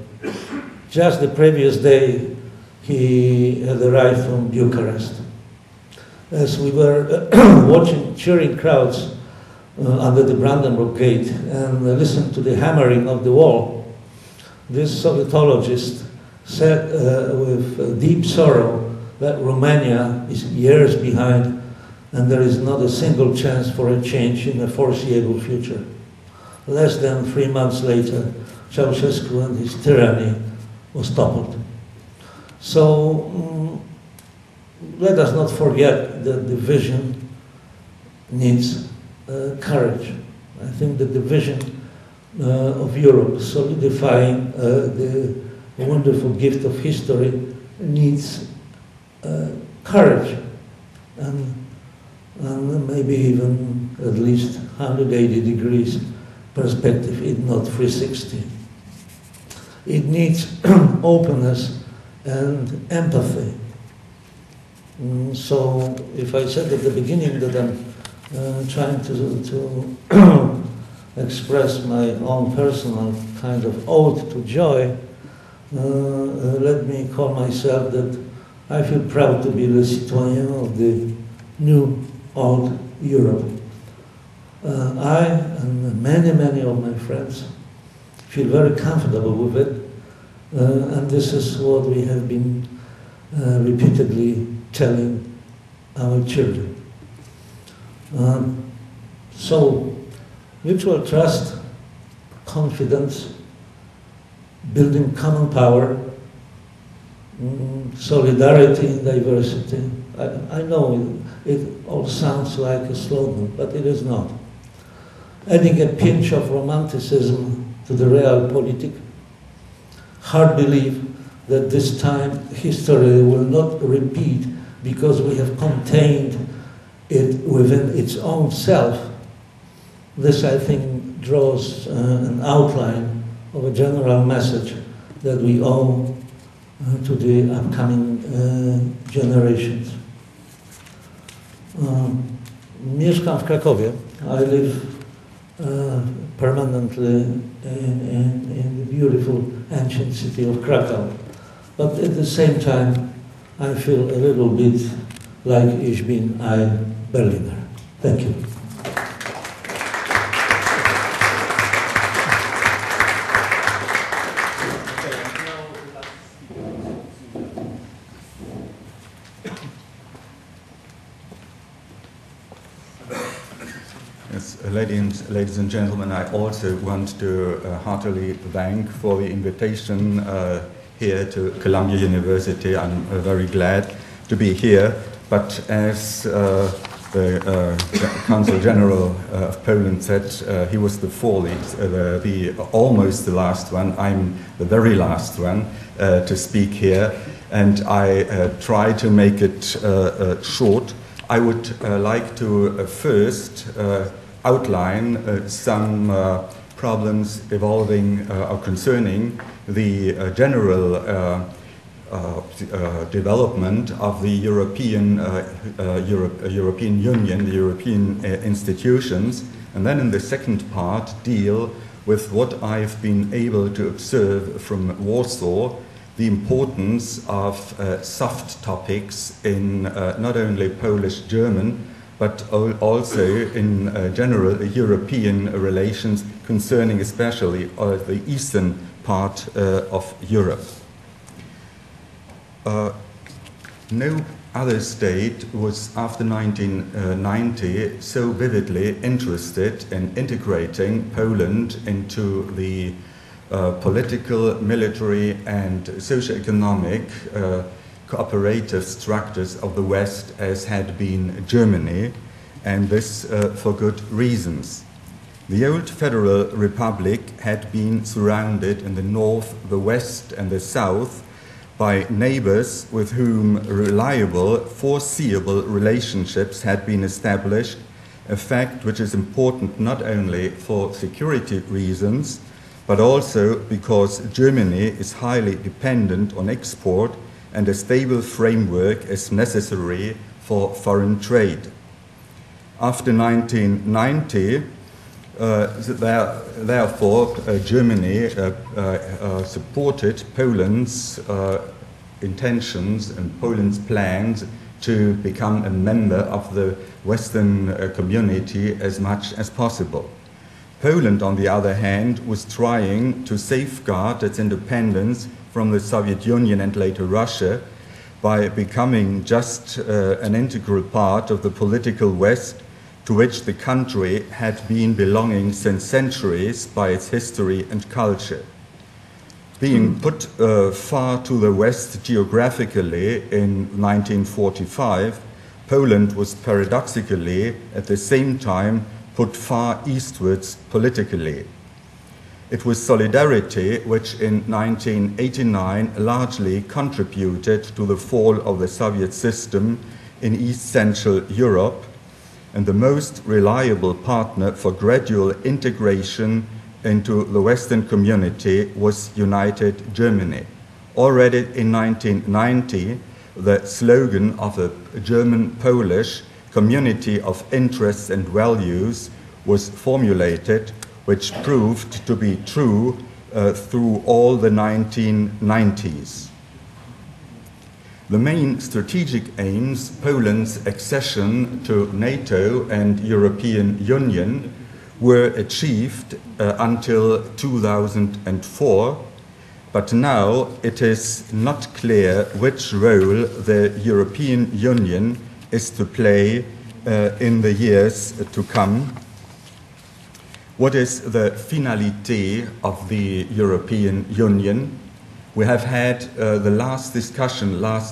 Just the previous day, he had arrived from Bucharest. As we were watching cheering crowds under the Brandenburg Gate and listened to the hammering of the wall, this Sovietologist said with deep sorrow that Romania is years behind and there is not a single chance for a change in the foreseeable future. Less than 3 months later, Ceausescu and his tyranny was toppled. So let us not forget that the vision needs courage. I think that the vision of Europe solidifying the wonderful gift of history needs courage and maybe even at least 180 degrees perspective, if not 360. It needs openness and empathy. So if I said at the beginning that I'm trying to express my own personal kind of ode to joy, let me call myself that I feel proud to be the citoyen of the new old Europe. I and many of my friends feel very comfortable with it, and this is what we have been repeatedly telling our children. So, mutual trust, confidence, building common power, solidarity in diversity. I know it all sounds like a slogan, but it is not. Adding a pinch of romanticism to the realpolitik, hard belief that this time history will not repeat because we have contained it within its own self. This, I think, draws an outline of a general message that we owe to the upcoming generations. Mieszkam w Krakowie. I live permanently in the beautiful ancient city of Krakow. But at the same time, I feel a little bit like ich bin ein Berliner. Thank you. Yes, ladies and gentlemen, I also want to heartily thank for the invitation here to Columbia University. I'm very glad to be here, but as the Consul General of Poland said, he was the almost the last one. I'm the very last one to speak here, and I try to make it short. I would like to first outline some problems evolving or concerning the general development of the European Union, the European institutions, and then in the second part deal with what I've been able to observe from Warsaw, the importance of soft topics in not only Polish-German, but also in general European relations concerning especially the Eastern part of Europe. No other state was, after 1990, so vividly interested in integrating Poland into the political, military, and socio-economic cooperative structures of the West as had been Germany, and this for good reasons. The old Federal Republic had been surrounded in the north, the west, and the south by neighbors with whom reliable, foreseeable relationships had been established, a fact which is important not only for security reasons, but also because Germany is highly dependent on export and a stable framework is necessary for foreign trade. After 1990, therefore, Germany supported Poland's intentions and Poland's plans to become a member of the Western community as much as possible. Poland, on the other hand, was trying to safeguard its independence from the Soviet Union and later Russia by becoming just an integral part of the political West to which the country had been belonging since centuries by its history and culture. Being put far to the west geographically in 1945, Poland was paradoxically at the same time put far eastwards politically. It was solidarity which in 1989 largely contributed to the fall of the Soviet system in East Central Europe, and the most reliable partner for gradual integration into the Western community was United Germany. Already in 1990, the slogan of the German-Polish Community of Interests and Values was formulated, which proved to be true through all the 1990s. The main strategic aims, Poland's accession to NATO and European Union, were achieved until 2004, but now it is not clear which role the European Union is to play in the years to come. What is the finalité of the European Union? We have had the last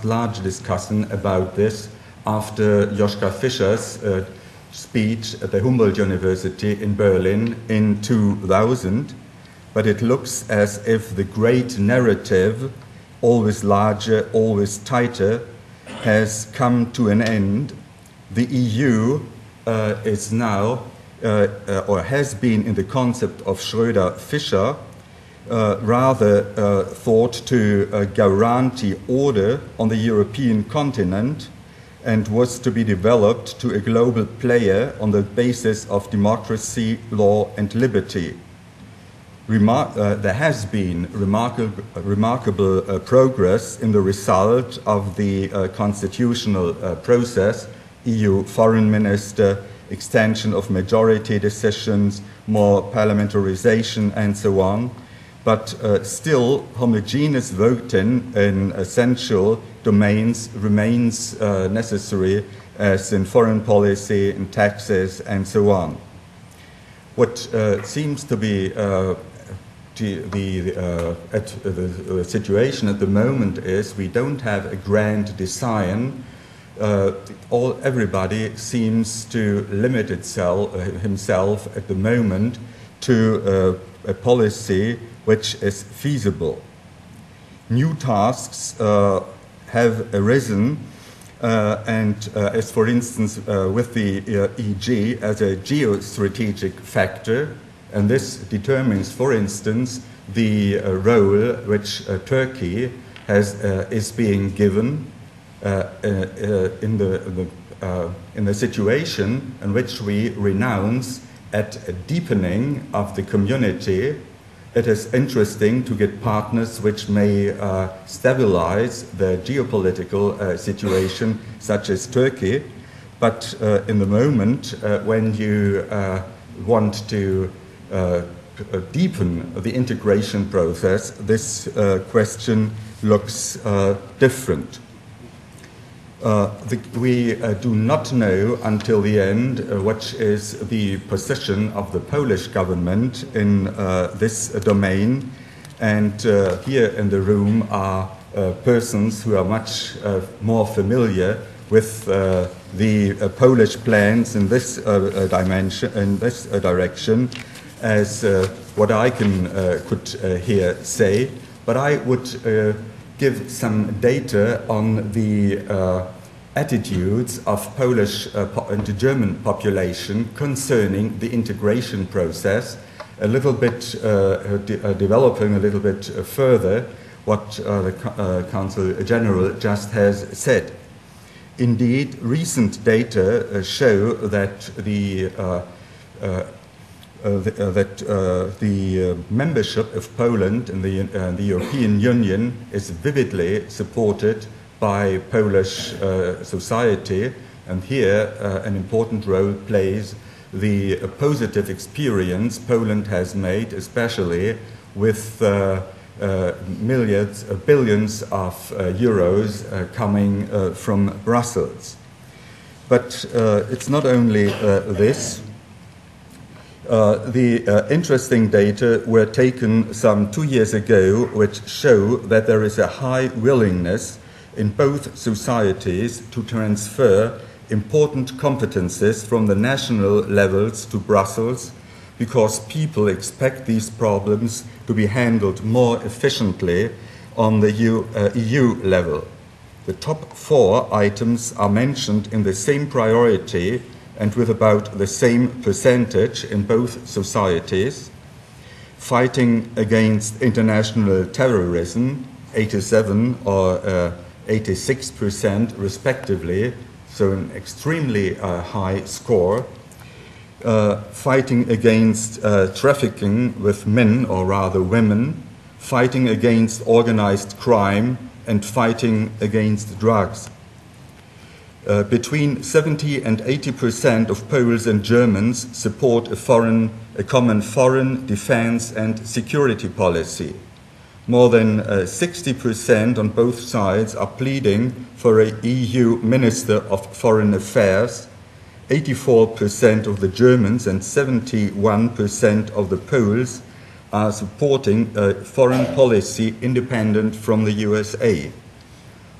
large discussion about this after Joschka Fischer's speech at the Humboldt University in Berlin in 2000, but it looks as if the great narrative, always larger, always tighter, has come to an end. The EU is now, or has been in the concept of Schröder-Fischer, rather thought to guarantee order on the European continent and was to be developed to a global player on the basis of democracy, law, and liberty. There has been remarkable progress in the result of the constitutional process, EU foreign minister, extension of majority decisions, more parliamentarization, and so on. But still, homogeneous voting in essential domains remains necessary, as in foreign policy, in taxes, and so on. What seems to be the situation at the moment is we don't have a grand design. Everybody seems to limit himself at the moment to a policy which is feasible. New tasks have arisen, as for instance with the EG as a geostrategic factor, and this determines, for instance, the role which Turkey is being given in the situation in which we renounce at a deepening of the community. It is interesting to get partners which may stabilize the geopolitical situation, such as Turkey. But in the moment when you want to deepen the integration process, this question looks different. We do not know until the end what is the position of the Polish government in this domain, and here in the room are persons who are much more familiar with the Polish plans in this dimension, in this direction, as what I could here say. But I would give some data on the attitudes of Polish and the German population concerning the integration process, a little bit developing a little bit further what the Council General just has said. Indeed, recent data show that the membership of Poland in the European Union is vividly supported by Polish society, and here an important role plays the positive experience Poland has made, especially with billions of euros coming from Brussels. But it's not only this. The interesting data were taken some 2 years ago, which show that there is a high willingness in both societies to transfer important competences from the national levels to Brussels, because people expect these problems to be handled more efficiently on the EU level. The top 4 items are mentioned in the same priority and with about the same percentage in both societies. Fighting against international terrorism, 87 or 86% respectively, so an extremely high score. Fighting against trafficking with men, or rather women, fighting against organized crime, and fighting against drugs. Between 70 and 80% of Poles and Germans support a common foreign, defense and security policy. More than 60% on both sides are pleading for an EU Minister of Foreign Affairs. 84% of the Germans and 71% of the Poles are supporting a foreign policy independent from the USA.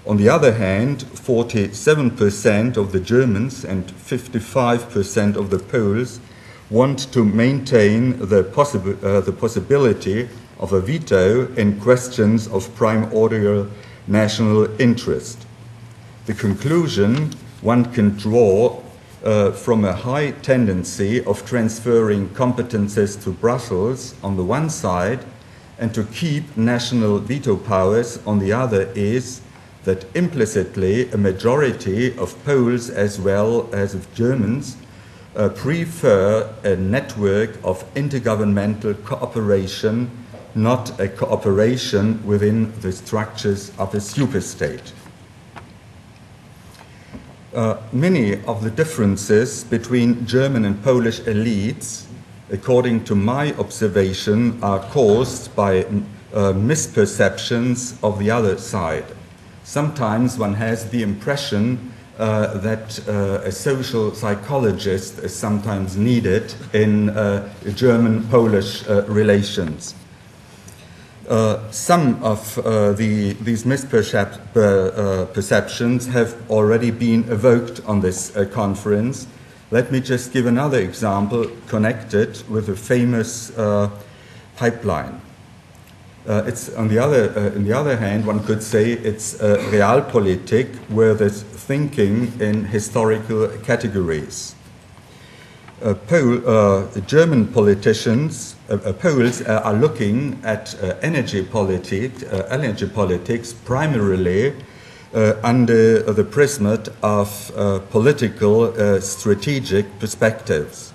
On the other hand, 47% of the Germans and 55% of the Poles want to maintain the possibility of a veto in questions of primordial national interest. The conclusion one can draw from a high tendency of transferring competences to Brussels on the one side and to keep national veto powers on the other is that implicitly a majority of Poles as well as of Germans prefer a network of intergovernmental cooperation, not a cooperation within the structures of a superstate. Many of the differences between German and Polish elites, according to my observation, are caused by misperceptions of the other side. Sometimes one has the impression that a social psychologist is sometimes needed in German-Polish relations. Some of these misperceptions have already been evoked on this conference. Let me just give another example connected with a famous pipeline. It's on the other hand, one could say it's realpolitik, where there's thinking in historical categories. German politicians, Poles are looking at energy politics primarily under the prism of political strategic perspectives.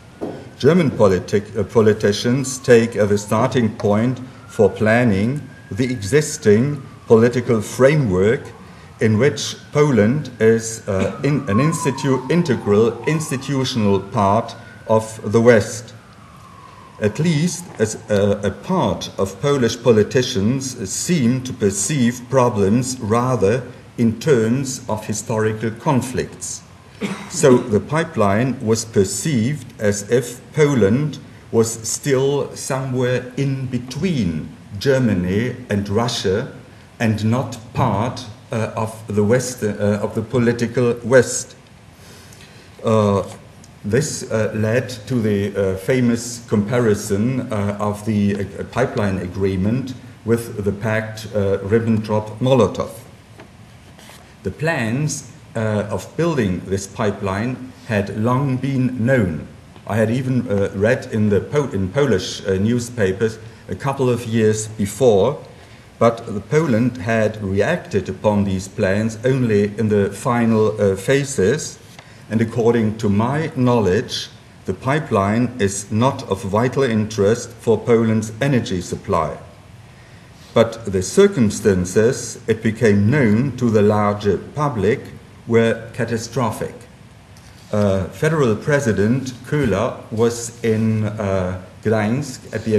German politicians take the starting point for planning the existing political framework in which Poland is an integral institutional part of the West. At least as a part of Polish politicians seem to perceive problems rather in terms of historical conflicts. So the pipeline was perceived as if Poland was still somewhere in between Germany and Russia and not part of the West, of the political West. This led to the famous comparison of the pipeline agreement with the pact Ribbentrop-Molotov. The plans of building this pipeline had long been known. I had even read in Polish newspapers a couple of years before, but Poland had reacted upon these plans only in the final phases. And according to my knowledge, the pipeline is not of vital interest for Poland's energy supply. But the circumstances it became known to the larger public were catastrophic. Federal President Köhler was in Gdańsk at the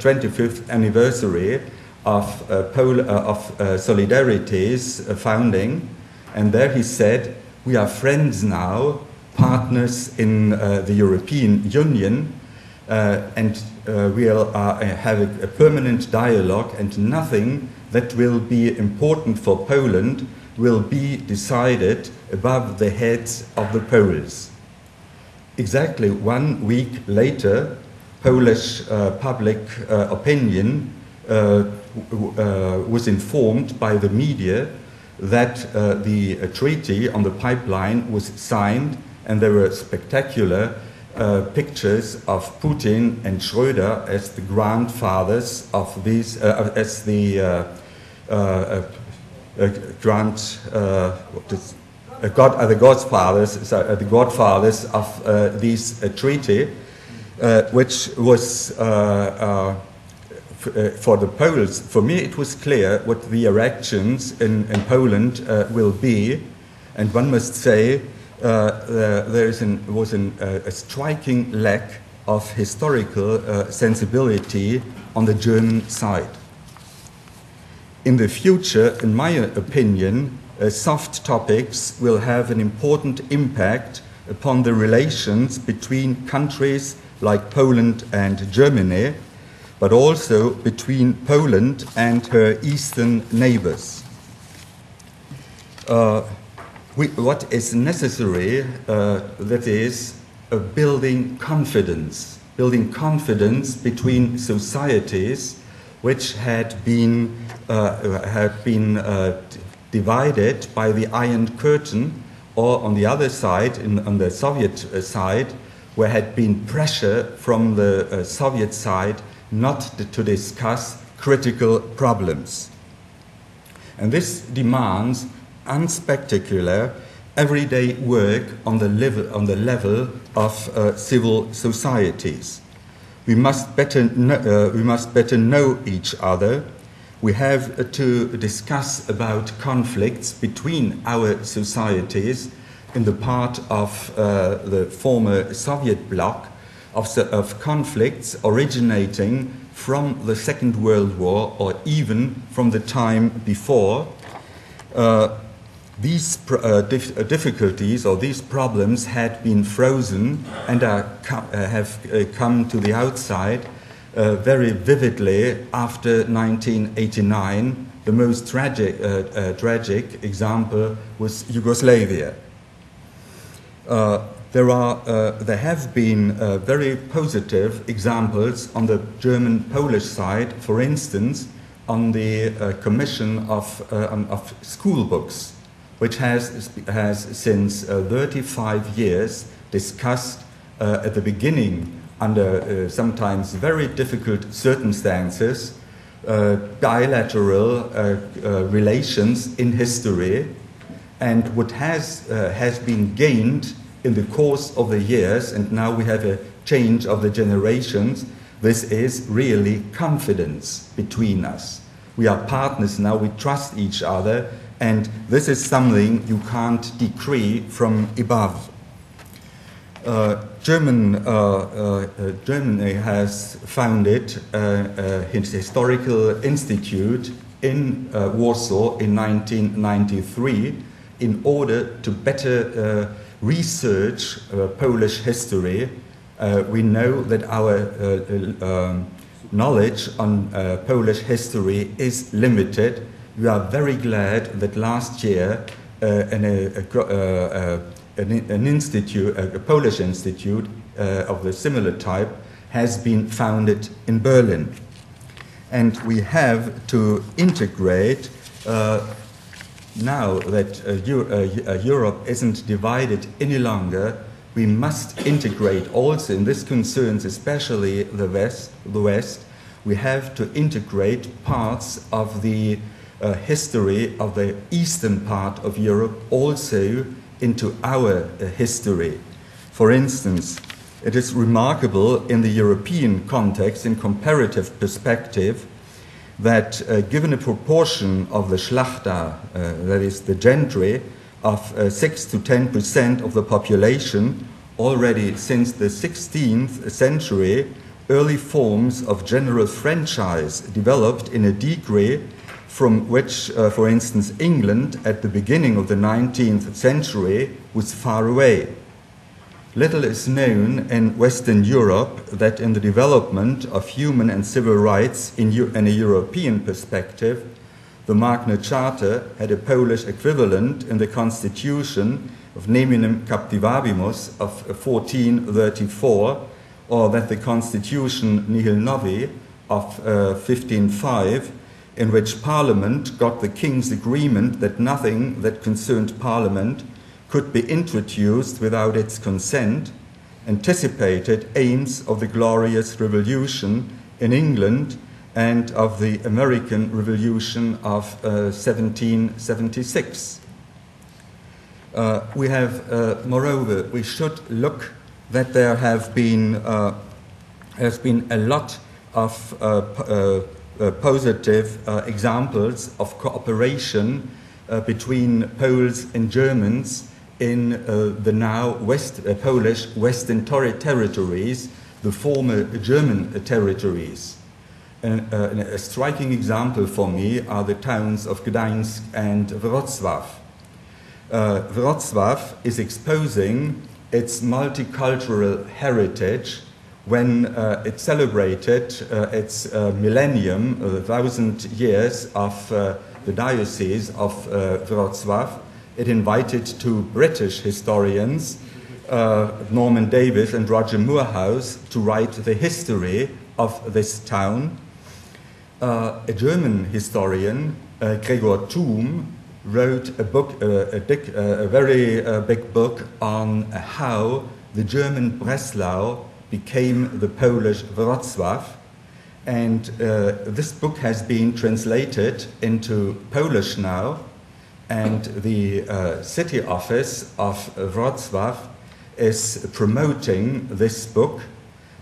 25th anniversary of Solidarity's founding, and there he said, "We are friends now, partners in the European Union, and we'll have a permanent dialogue, and nothing that will be important for Poland will be decided above the heads of the Poles." Exactly 1 week later, Polish public opinion was informed by the media that the treaty on the pipeline was signed, and there were spectacular pictures of Putin and Schröder as the grandfathers of these, as the the godfathers of this treaty, which was for the Poles. For me, it was clear what the reactions in Poland will be, and one must say there was a striking lack of historical sensibility on the German side. In the future, in my opinion, soft topics will have an important impact upon the relations between countries like Poland and Germany, but also between Poland and her eastern neighbors. What is necessary, that is, building confidence between societies which had been divided by the Iron Curtain, or on the other side, on the Soviet side, where had been pressure from the Soviet side not to discuss critical problems. And this demands unspectacular, everyday work on the level of civil societies. We must better know each other. We have to discuss about conflicts between our societies in the part of the former Soviet bloc, of conflicts originating from the Second World War or even from the time before. These difficulties or these problems had been frozen and have come to the outside very vividly after 1989. The most tragic example was Yugoslavia. There have been very positive examples on the German-Polish side, for instance, on the Commission of School Books, which has since 35 years discussed at the beginning, under sometimes very difficult circumstances, bilateral relations in history, and what has been gained in the course of the years, and now we have a change of the generations. This is really confidence between us. We are partners now, we trust each other, and this is something you can't decree from above. Germany has founded its historical institute in Warsaw in 1993 in order to better research Polish history. We know that our knowledge on Polish history is limited. We are very glad that last year an institute, a Polish institute of the similar type, has been founded in Berlin. And we have to integrate, now that Europe isn't divided any longer, we must integrate also, and this concerns especially the West, we have to integrate parts of the history of the eastern part of Europe also into our history. For instance, it is remarkable in the European context, in comparative perspective, that given a proportion of the Schlachter, that is the gentry, of 6 to 10% of the population, already since the 16th century, early forms of general franchise developed in a degree from which, for instance, England at the beginning of the 19th century was far away. Little is known in Western Europe that in the development of human and civil rights in a European perspective, the Magna Charta had a Polish equivalent in the Constitution of Neminem Captivabimus of 1434, or that the Constitution Nihil Novi of 1505, in which Parliament got the King's agreement that nothing that concerned Parliament could be introduced without its consent, anticipated aims of the Glorious Revolution in England and of the American Revolution of 1776. We have, moreover, we should look that there has been a lot of positive examples of cooperation between Poles and Germans in the now Polish Western territories, the former German territories. A striking example for me are the towns of Gdańsk and Wrocław. Wrocław is exposing its multicultural heritage when it celebrated its millennium, 1,000 years of the Diocese of Wrocław. It invited two British historians, Norman Davis and Roger Moorhouse, to write the history of this town. A German historian, Gregor Thum, wrote a book, a very big book on how the German Breslau became the Polish Wrocław, and this book has been translated into Polish now, and the city office of Wrocław is promoting this book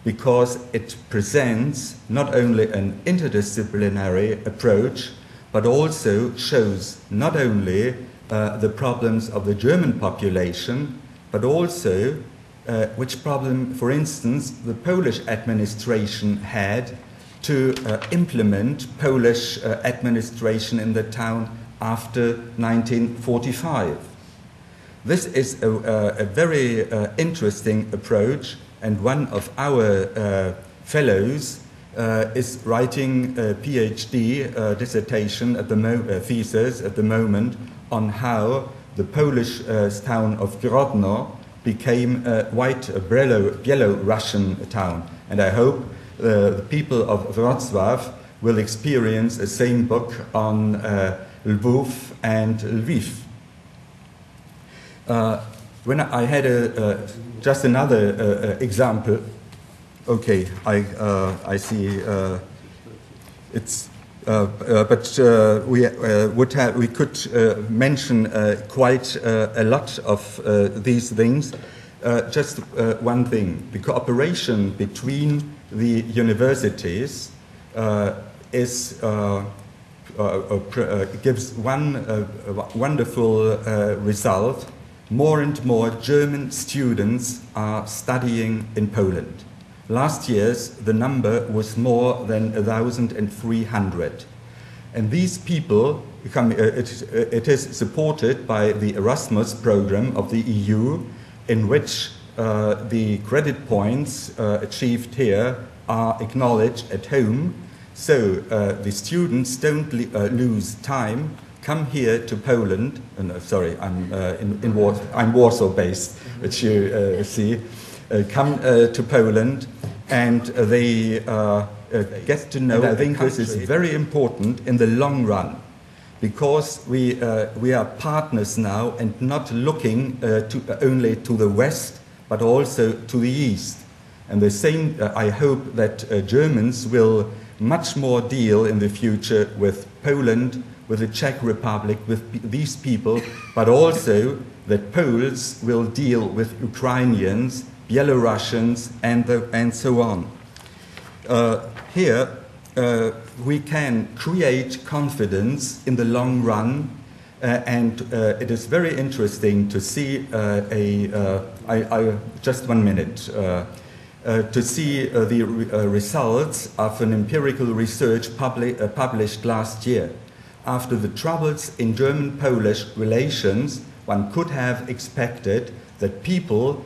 because it presents not only an interdisciplinary approach, but also shows not only the problems of the German population, but also which problem, for instance, the Polish administration had to implement Polish administration in the town after 1945. This is a very interesting approach, and one of our fellows is writing a PhD dissertation at the thesis at the moment on how the Polish town of Grodno became a white Bielorussian town. And I hope the people of Wrocław will experience the same book on Lwów and Lviv. When I had just another example. Okay, I see. It's, but we could mention quite a lot of these things. Just one thing: the cooperation between the universities gives one wonderful result. more and more German students are studying in Poland. Last year's the number was more than 1,300. And these people, it is supported by the Erasmus program of the EU, in which the credit points achieved here are acknowledged at home. So the students don't lose time, come here to Poland. Sorry, I'm Warsaw based, which you see. Come to Poland, and they get to know. I think this is very important in the long run, because we are partners now and not looking only to the west, but also to the east. And the same, I hope that Germans will much more deal in the future with Poland, with the Czech Republic, with these people, but also that Poles will deal with Ukrainians, Belarusians, and so on. Here, we can create confidence in the long run, and it is very interesting to see just 1 minute, to see the results of an empirical research published last year. After the troubles in German-Polish relations, one could have expected that people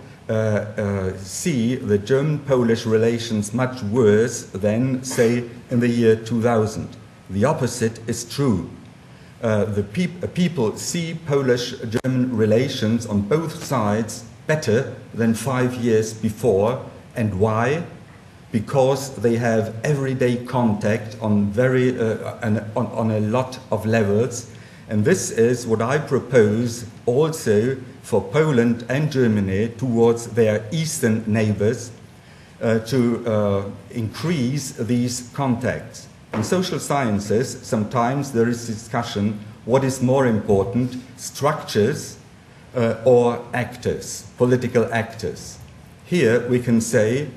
see the German-Polish relations much worse than, say, in the year 2000. The opposite is true. People see Polish-German relations on both sides better than 5 years before. And why? Because they have everyday contact on on a lot of levels. And this is what I propose also for Poland and Germany towards their eastern neighbors, to increase these contacts. In social sciences, sometimes there is discussion what is more important, structures or actors, political actors. Here we can say,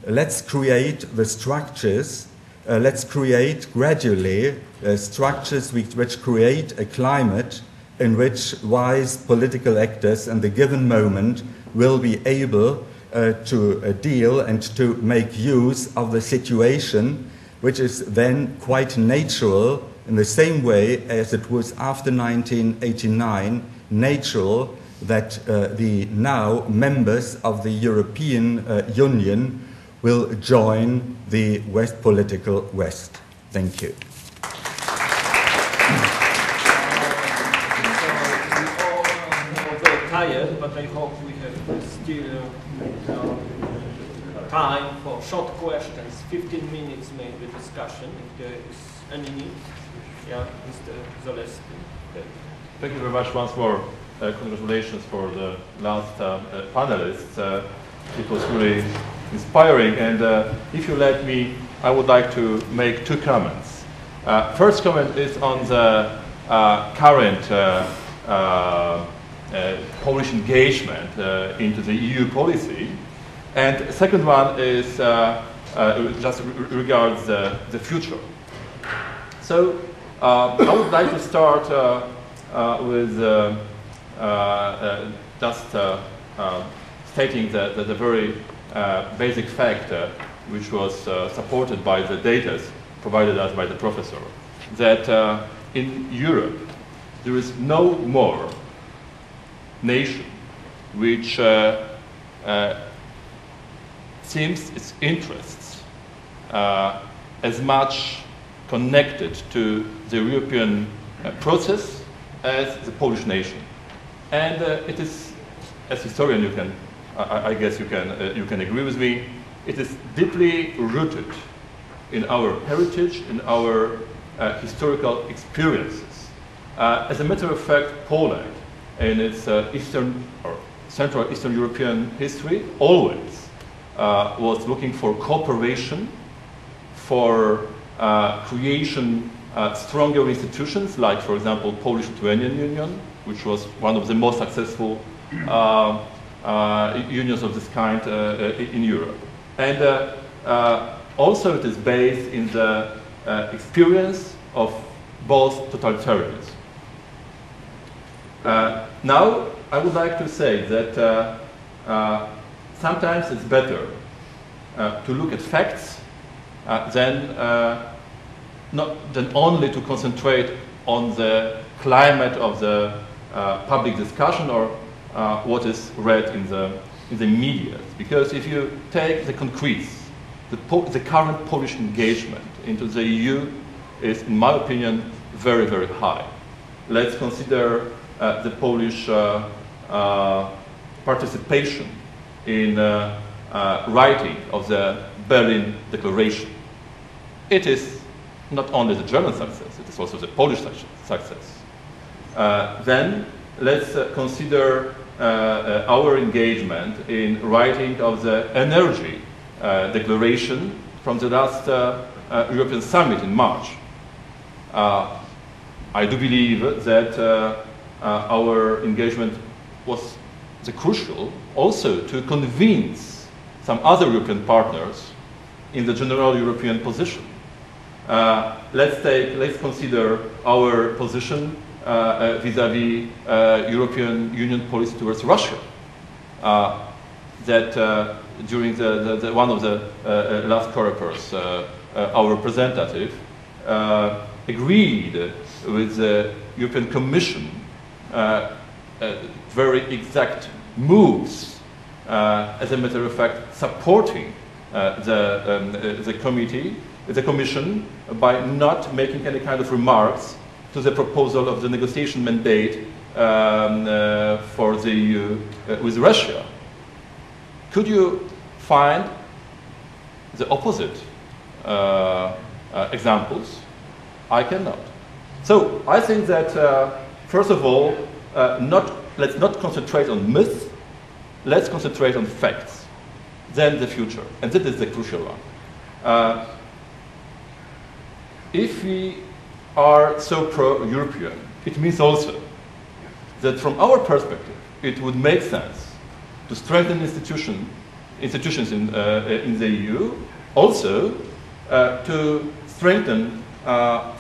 let's create the structures, let's create gradually structures which create a climate in which wise political actors in the given moment will be able to deal and to make use of the situation, which is then quite natural in the same way as it was after 1989, natural that the now members of the European Union will join the political West. Thank you. Tired, but I hope we have still time for short questions, 15 minutes maybe discussion, if there is any need. Yeah, Mr. Zaleski. Thank you very much once more. Congratulations for the last panelists. It was really inspiring, and if you let me, I would like to make 2 comments. First comment is on the current Polish engagement into the EU policy, and second one is just regards the future. So I would like to start with just stating the very basic fact, which was supported by the data provided us by the professor, that in Europe there is no more nation which seems its interests as much connected to the European process as the Polish nation. And it is, as historian, you can, I guess you can agree with me, it is deeply rooted in our heritage, in our historical experiences. As a matter of fact, Poland, in its Eastern or Central Eastern European history, always was looking for cooperation, for creation stronger institutions, like, for example, Polish-Lithuanian Union, which was one of the most successful unions of this kind in Europe. And also it is based in the experience of both totalitarianism. Now, I would like to say that sometimes it's better to look at facts than only to concentrate on the climate of the public discussion or what is read in the media. Because if you take the concretes, the current Polish engagement into the EU is, in my opinion, very, very high. Let's consider the Polish participation in writing of the Berlin Declaration. It is not only the German success, it is also the Polish success. Then let's consider our engagement in writing of the Energy Declaration from the last European Summit in March. I do believe that our engagement was crucial also to convince some other European partners in the general European position. Let's consider our position vis-à-vis European Union policy towards Russia. That during one of the last corridors, our representative agreed with the European Commission very exact moves, as a matter of fact, supporting the Commission by not making any kind of remarks to the proposal of the negotiation mandate for the EU with Russia. Could you find the opposite examples? I cannot. So I think that, first of all, let's not concentrate on myths, let's concentrate on facts, then the future. And that is the crucial one. If we are so pro-European, it means also that from our perspective, it would make sense to strengthen institutions in the EU, also to strengthen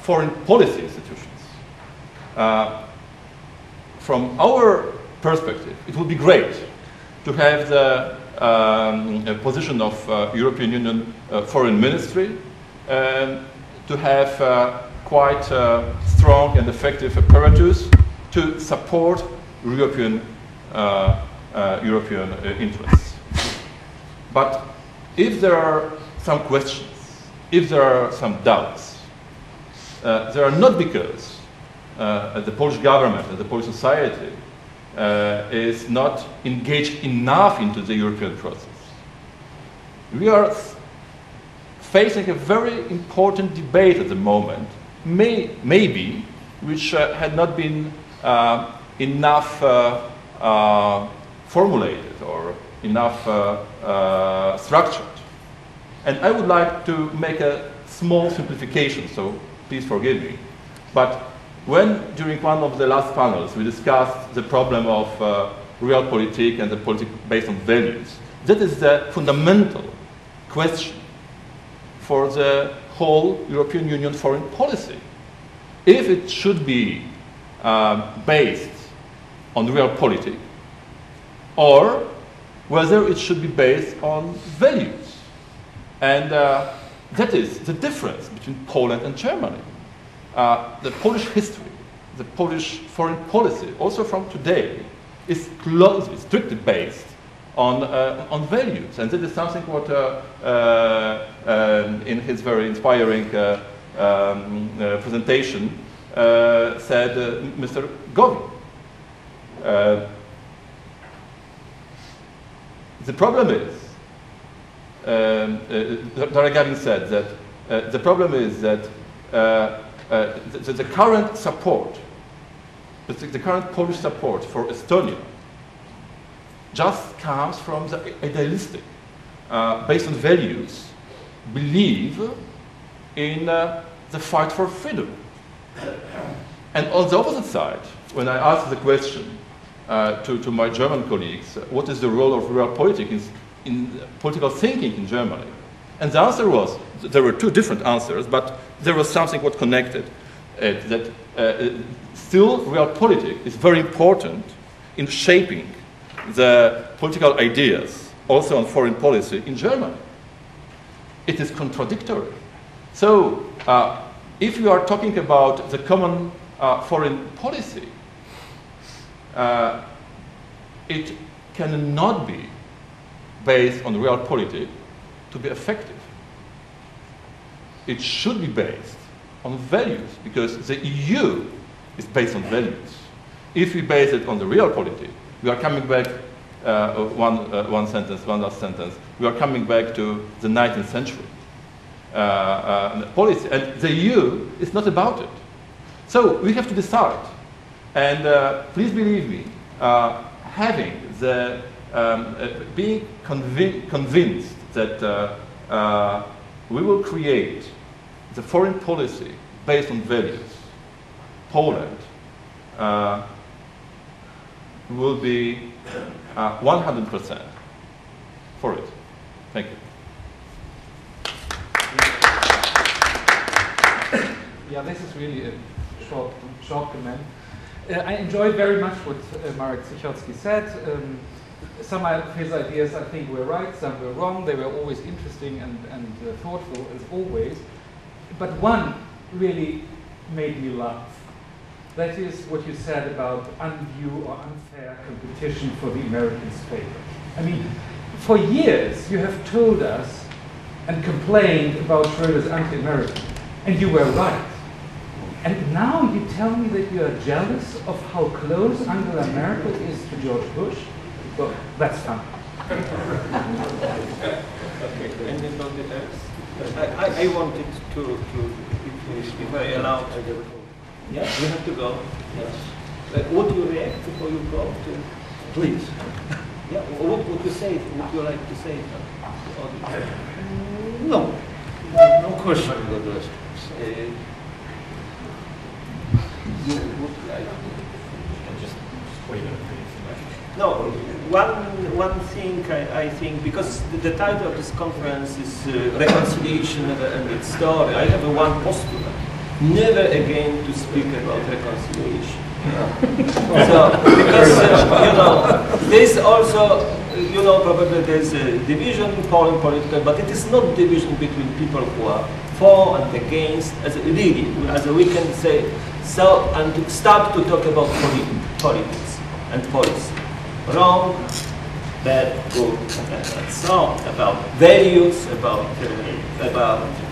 foreign policy institutions. From our perspective, it would be great to have the position of European Union Foreign Ministry, to have quite strong and effective apparatus to support European interests. But if there are some questions, if there are some doubts, they are not because the Polish government and the Polish society is not engaged enough into the European process. We are facing a very important debate at the moment, maybe, which had not been enough formulated or enough structured. And I would like to make a small simplification, so please forgive me. But when, during one of the last panels, we discussed the problem of realpolitik and the politics based on values, that is the fundamental question for the whole European Union foreign policy. If it should be based on realpolitik, or whether it should be based on values. And that is the difference between Poland and Germany. The Polish history, the Polish foreign policy, also from today, is closely, strictly based on values. And that is something what, in his very inspiring presentation, said Mr. Gowin. The problem is, Dr. Gavin said that the problem is that the current support, the current Polish support for Estonia just comes from the idealistic, based on values, believe in the fight for freedom. And on the opposite side, when I asked the question to my German colleagues, what is the role of realpolitik in political thinking in Germany? And the answer was, there were two different answers, but there was something what connected that still realpolitik is very important in shaping the political ideas, also on foreign policy, in Germany. It is contradictory. So, if you are talking about the common foreign policy, it cannot be based on realpolitik to be effective. It should be based on values, because the EU is based on values. If we base it on the realpolitik, we are coming back, one sentence, one last sentence, we are coming back to the 19th century. Policy, and the EU is not about it. So we have to decide. And please believe me, having the, being convinced that we will create the foreign policy based on values, Poland will be 100% for it. Thank you. Yeah, this is really a short comment. I enjoyed very much what Marek Sichocki said. Some of his ideas, I think, were right, some were wrong. They were always interesting and thoughtful, as always. But one really made me laugh. That is what you said about undue or unfair competition for the Americans' favor. I mean, for years you have told us and complained about Schröder's anti-American, and you were right. And now you tell me that you are jealous of how close Angela Merkel is to George Bush? Well, that's fun. Okay, and about the text, I wanted to if I allowed, yes, you have to go. Yes. Would you react before you go to? Please. Yeah. What would you say? Would you like to say? No. No question. You would like. Just wait. No, one thing I think, because the title of this conference is Reconciliation and its Story, I have one postulate. Never again to speak about reconciliation. So, because, you know, there's also, you know, probably there's a division in Poland political, but it is not division between people who are for and against, as really, as we can say, so, and to start to talk about politics and policy. Wrong, bad, good, and so on, about values, about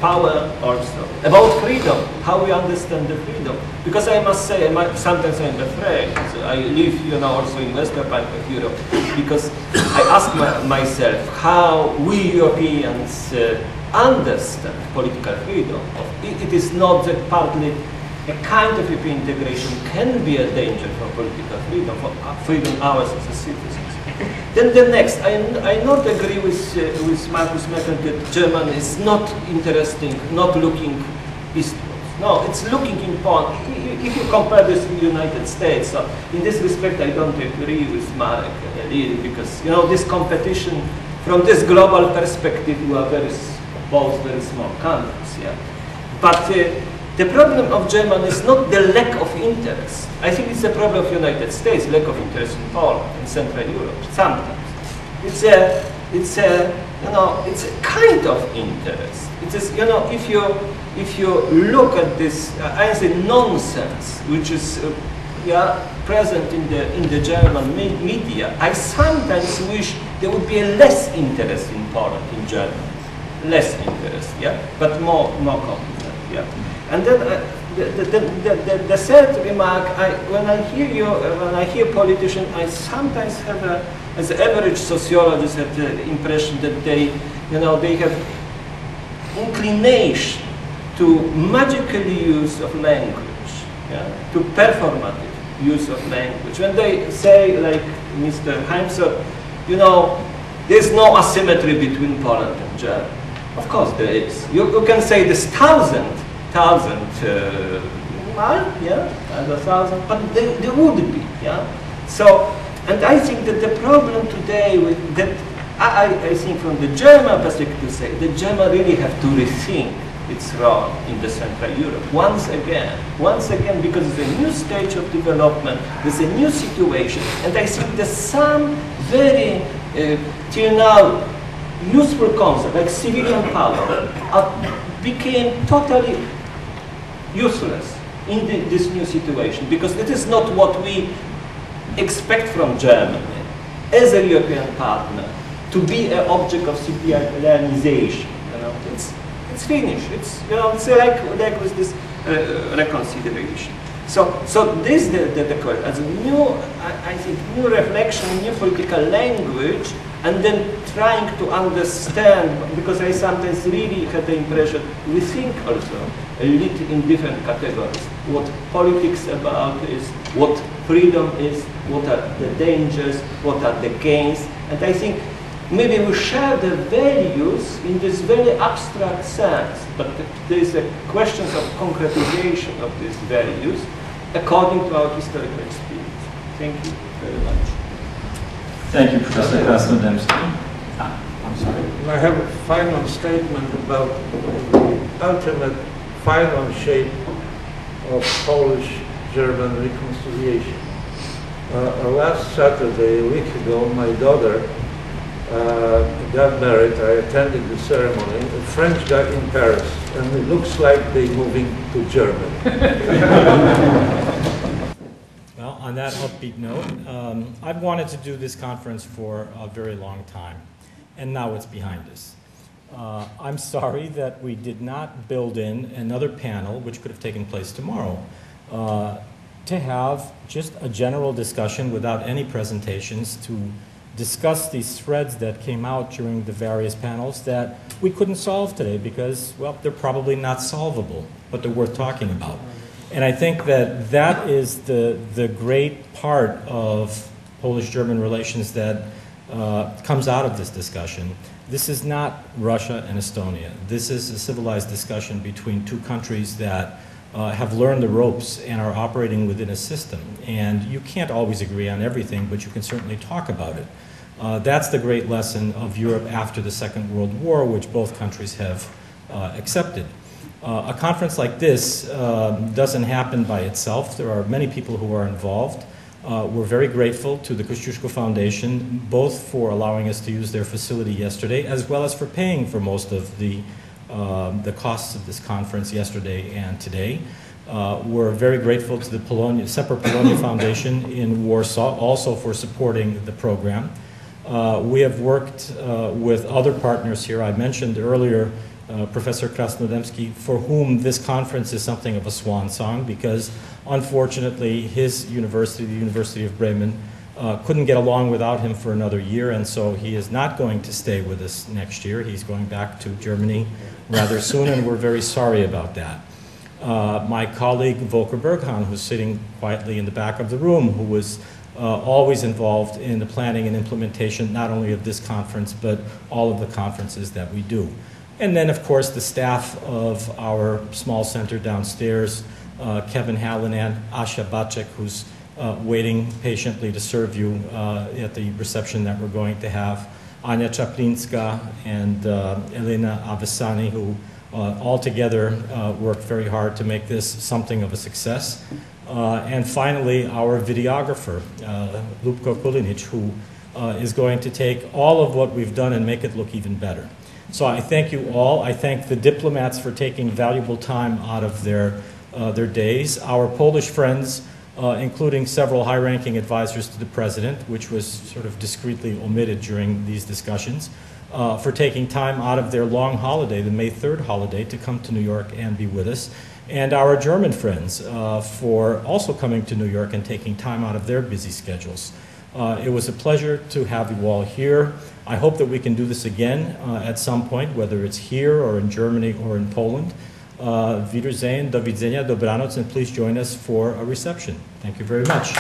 power also, about freedom, how we understand the freedom. Because I must say, sometimes I'm afraid, so I live, you know, also in western part of Europe, because I ask myself how we Europeans understand political freedom. It is not that partly a kind of European integration can be a danger for political freedom, for freedom ours as citizens. Then the next, I not agree with Markus Mecken that Germany is not interesting, not looking eastwards. No, it's looking in Poland. If you compare this with the United States, so in this respect I don't agree with Marek really, because you know this competition from this global perspective, we are both very small countries. Yeah, but. The problem of Germany is not the lack of interest. I think it's the problem of the United States, lack of interest in Poland, in Central Europe, sometimes. It's a kind of interest. It is, you know, if you look at this, I say nonsense, which is present in the German media, I sometimes wish there would be a less interest in Poland, in Germany. Less interest, yeah, but more competent, yeah. And then the third remark, when I hear politicians, I sometimes have, as an average sociologist, have the impression that they have inclination to magical use of language, yeah, to performative use of language. When they say, like Mr. Heimser, you know, there's no asymmetry between Poland and Germany. Of course there is. You can say there's thousand, but there would be, yeah. So, and I think that the problem today with that, I think from the German perspective, say the Germans really have to rethink its role in the Central Europe. Once again, because it's a new stage of development, there's a new situation, and I think there's some very, till now, useful concept, like civilian power, became totally useless in this new situation, because it is not what we expect from Germany as a European partner to be an object of civilianization. You know, it's finished. It's, you know, it's like with this reconsideration. So this the question as a new, I think, new reflection, new political language, and then trying to understand, because I sometimes really had the impression we think also a little in different categories. What politics about is, what freedom is, what are the dangers, what are the gains, and I think maybe we share the values in this very abstract sense, but there is a question of concretization of these values according to our historical experience. Thank you very much. Thank you, Professor Krasnodębski. I'm sorry. I have a final statement about the ultimate final shape of Polish-German reconciliation. Last Saturday, a week ago, my daughter got married. I attended the ceremony. A French guy in Paris, and it looks like they're moving to Germany. Well, on that upbeat note, I've wanted to do this conference for a very long time, and now it's behind us. I'm sorry that we did not build in another panel, which could have taken place tomorrow, to have just a general discussion without any presentations to discuss these threads that came out during the various panels that we couldn't solve today because, well, they're probably not solvable, but they're worth talking about. And I think that that is the great part of Polish-German relations that comes out of this discussion. This is not Russia and Estonia. This is a civilized discussion between two countries that have learned the ropes and are operating within a system. And you can't always agree on everything, but you can certainly talk about it. That's the great lesson of Europe after the Second World War, which both countries have accepted. A conference like this doesn't happen by itself. There are many people who are involved. We're very grateful to the Kościuszko Foundation, both for allowing us to use their facility yesterday, as well as for paying for most of the costs of this conference yesterday and today. We're very grateful to the Semper Polonia Foundation in Warsaw, also for supporting the program. We have worked with other partners here. I mentioned earlier Professor Krasnodębski, for whom this conference is something of a swan song, because unfortunately his university, the University of Bremen, couldn't get along without him for another year, and so he is not going to stay with us next year. He's going back to Germany rather soon, and we're very sorry about that. My colleague Volker Berghan, who's sitting quietly in the back of the room, who was always involved in the planning and implementation not only of this conference, but all of the conferences that we do. And then, of course, the staff of our small center downstairs, Kevin Hallinan, Asha Bacek, who's waiting patiently to serve you at the reception that we're going to have, Ania Czaplinska and Elena Avesani, who all together worked very hard to make this something of a success. And finally, our videographer, Lubko Kulinic, who is going to take all of what we've done and make it look even better. So I thank you all. I thank the diplomats for taking valuable time out of their days. Our Polish friends, including several high-ranking advisors to the president, which was sort of discreetly omitted during these discussions, for taking time out of their long holiday, the May 3rd holiday, to come to New York and be with us. And our German friends for also coming to New York and taking time out of their busy schedules. It was a pleasure to have you all here. I hope that we can do this again at some point, whether it's here or in Germany or in Poland. Wiedersehen, do widzenia, dobranoc, and please join us for a reception. Thank you very much.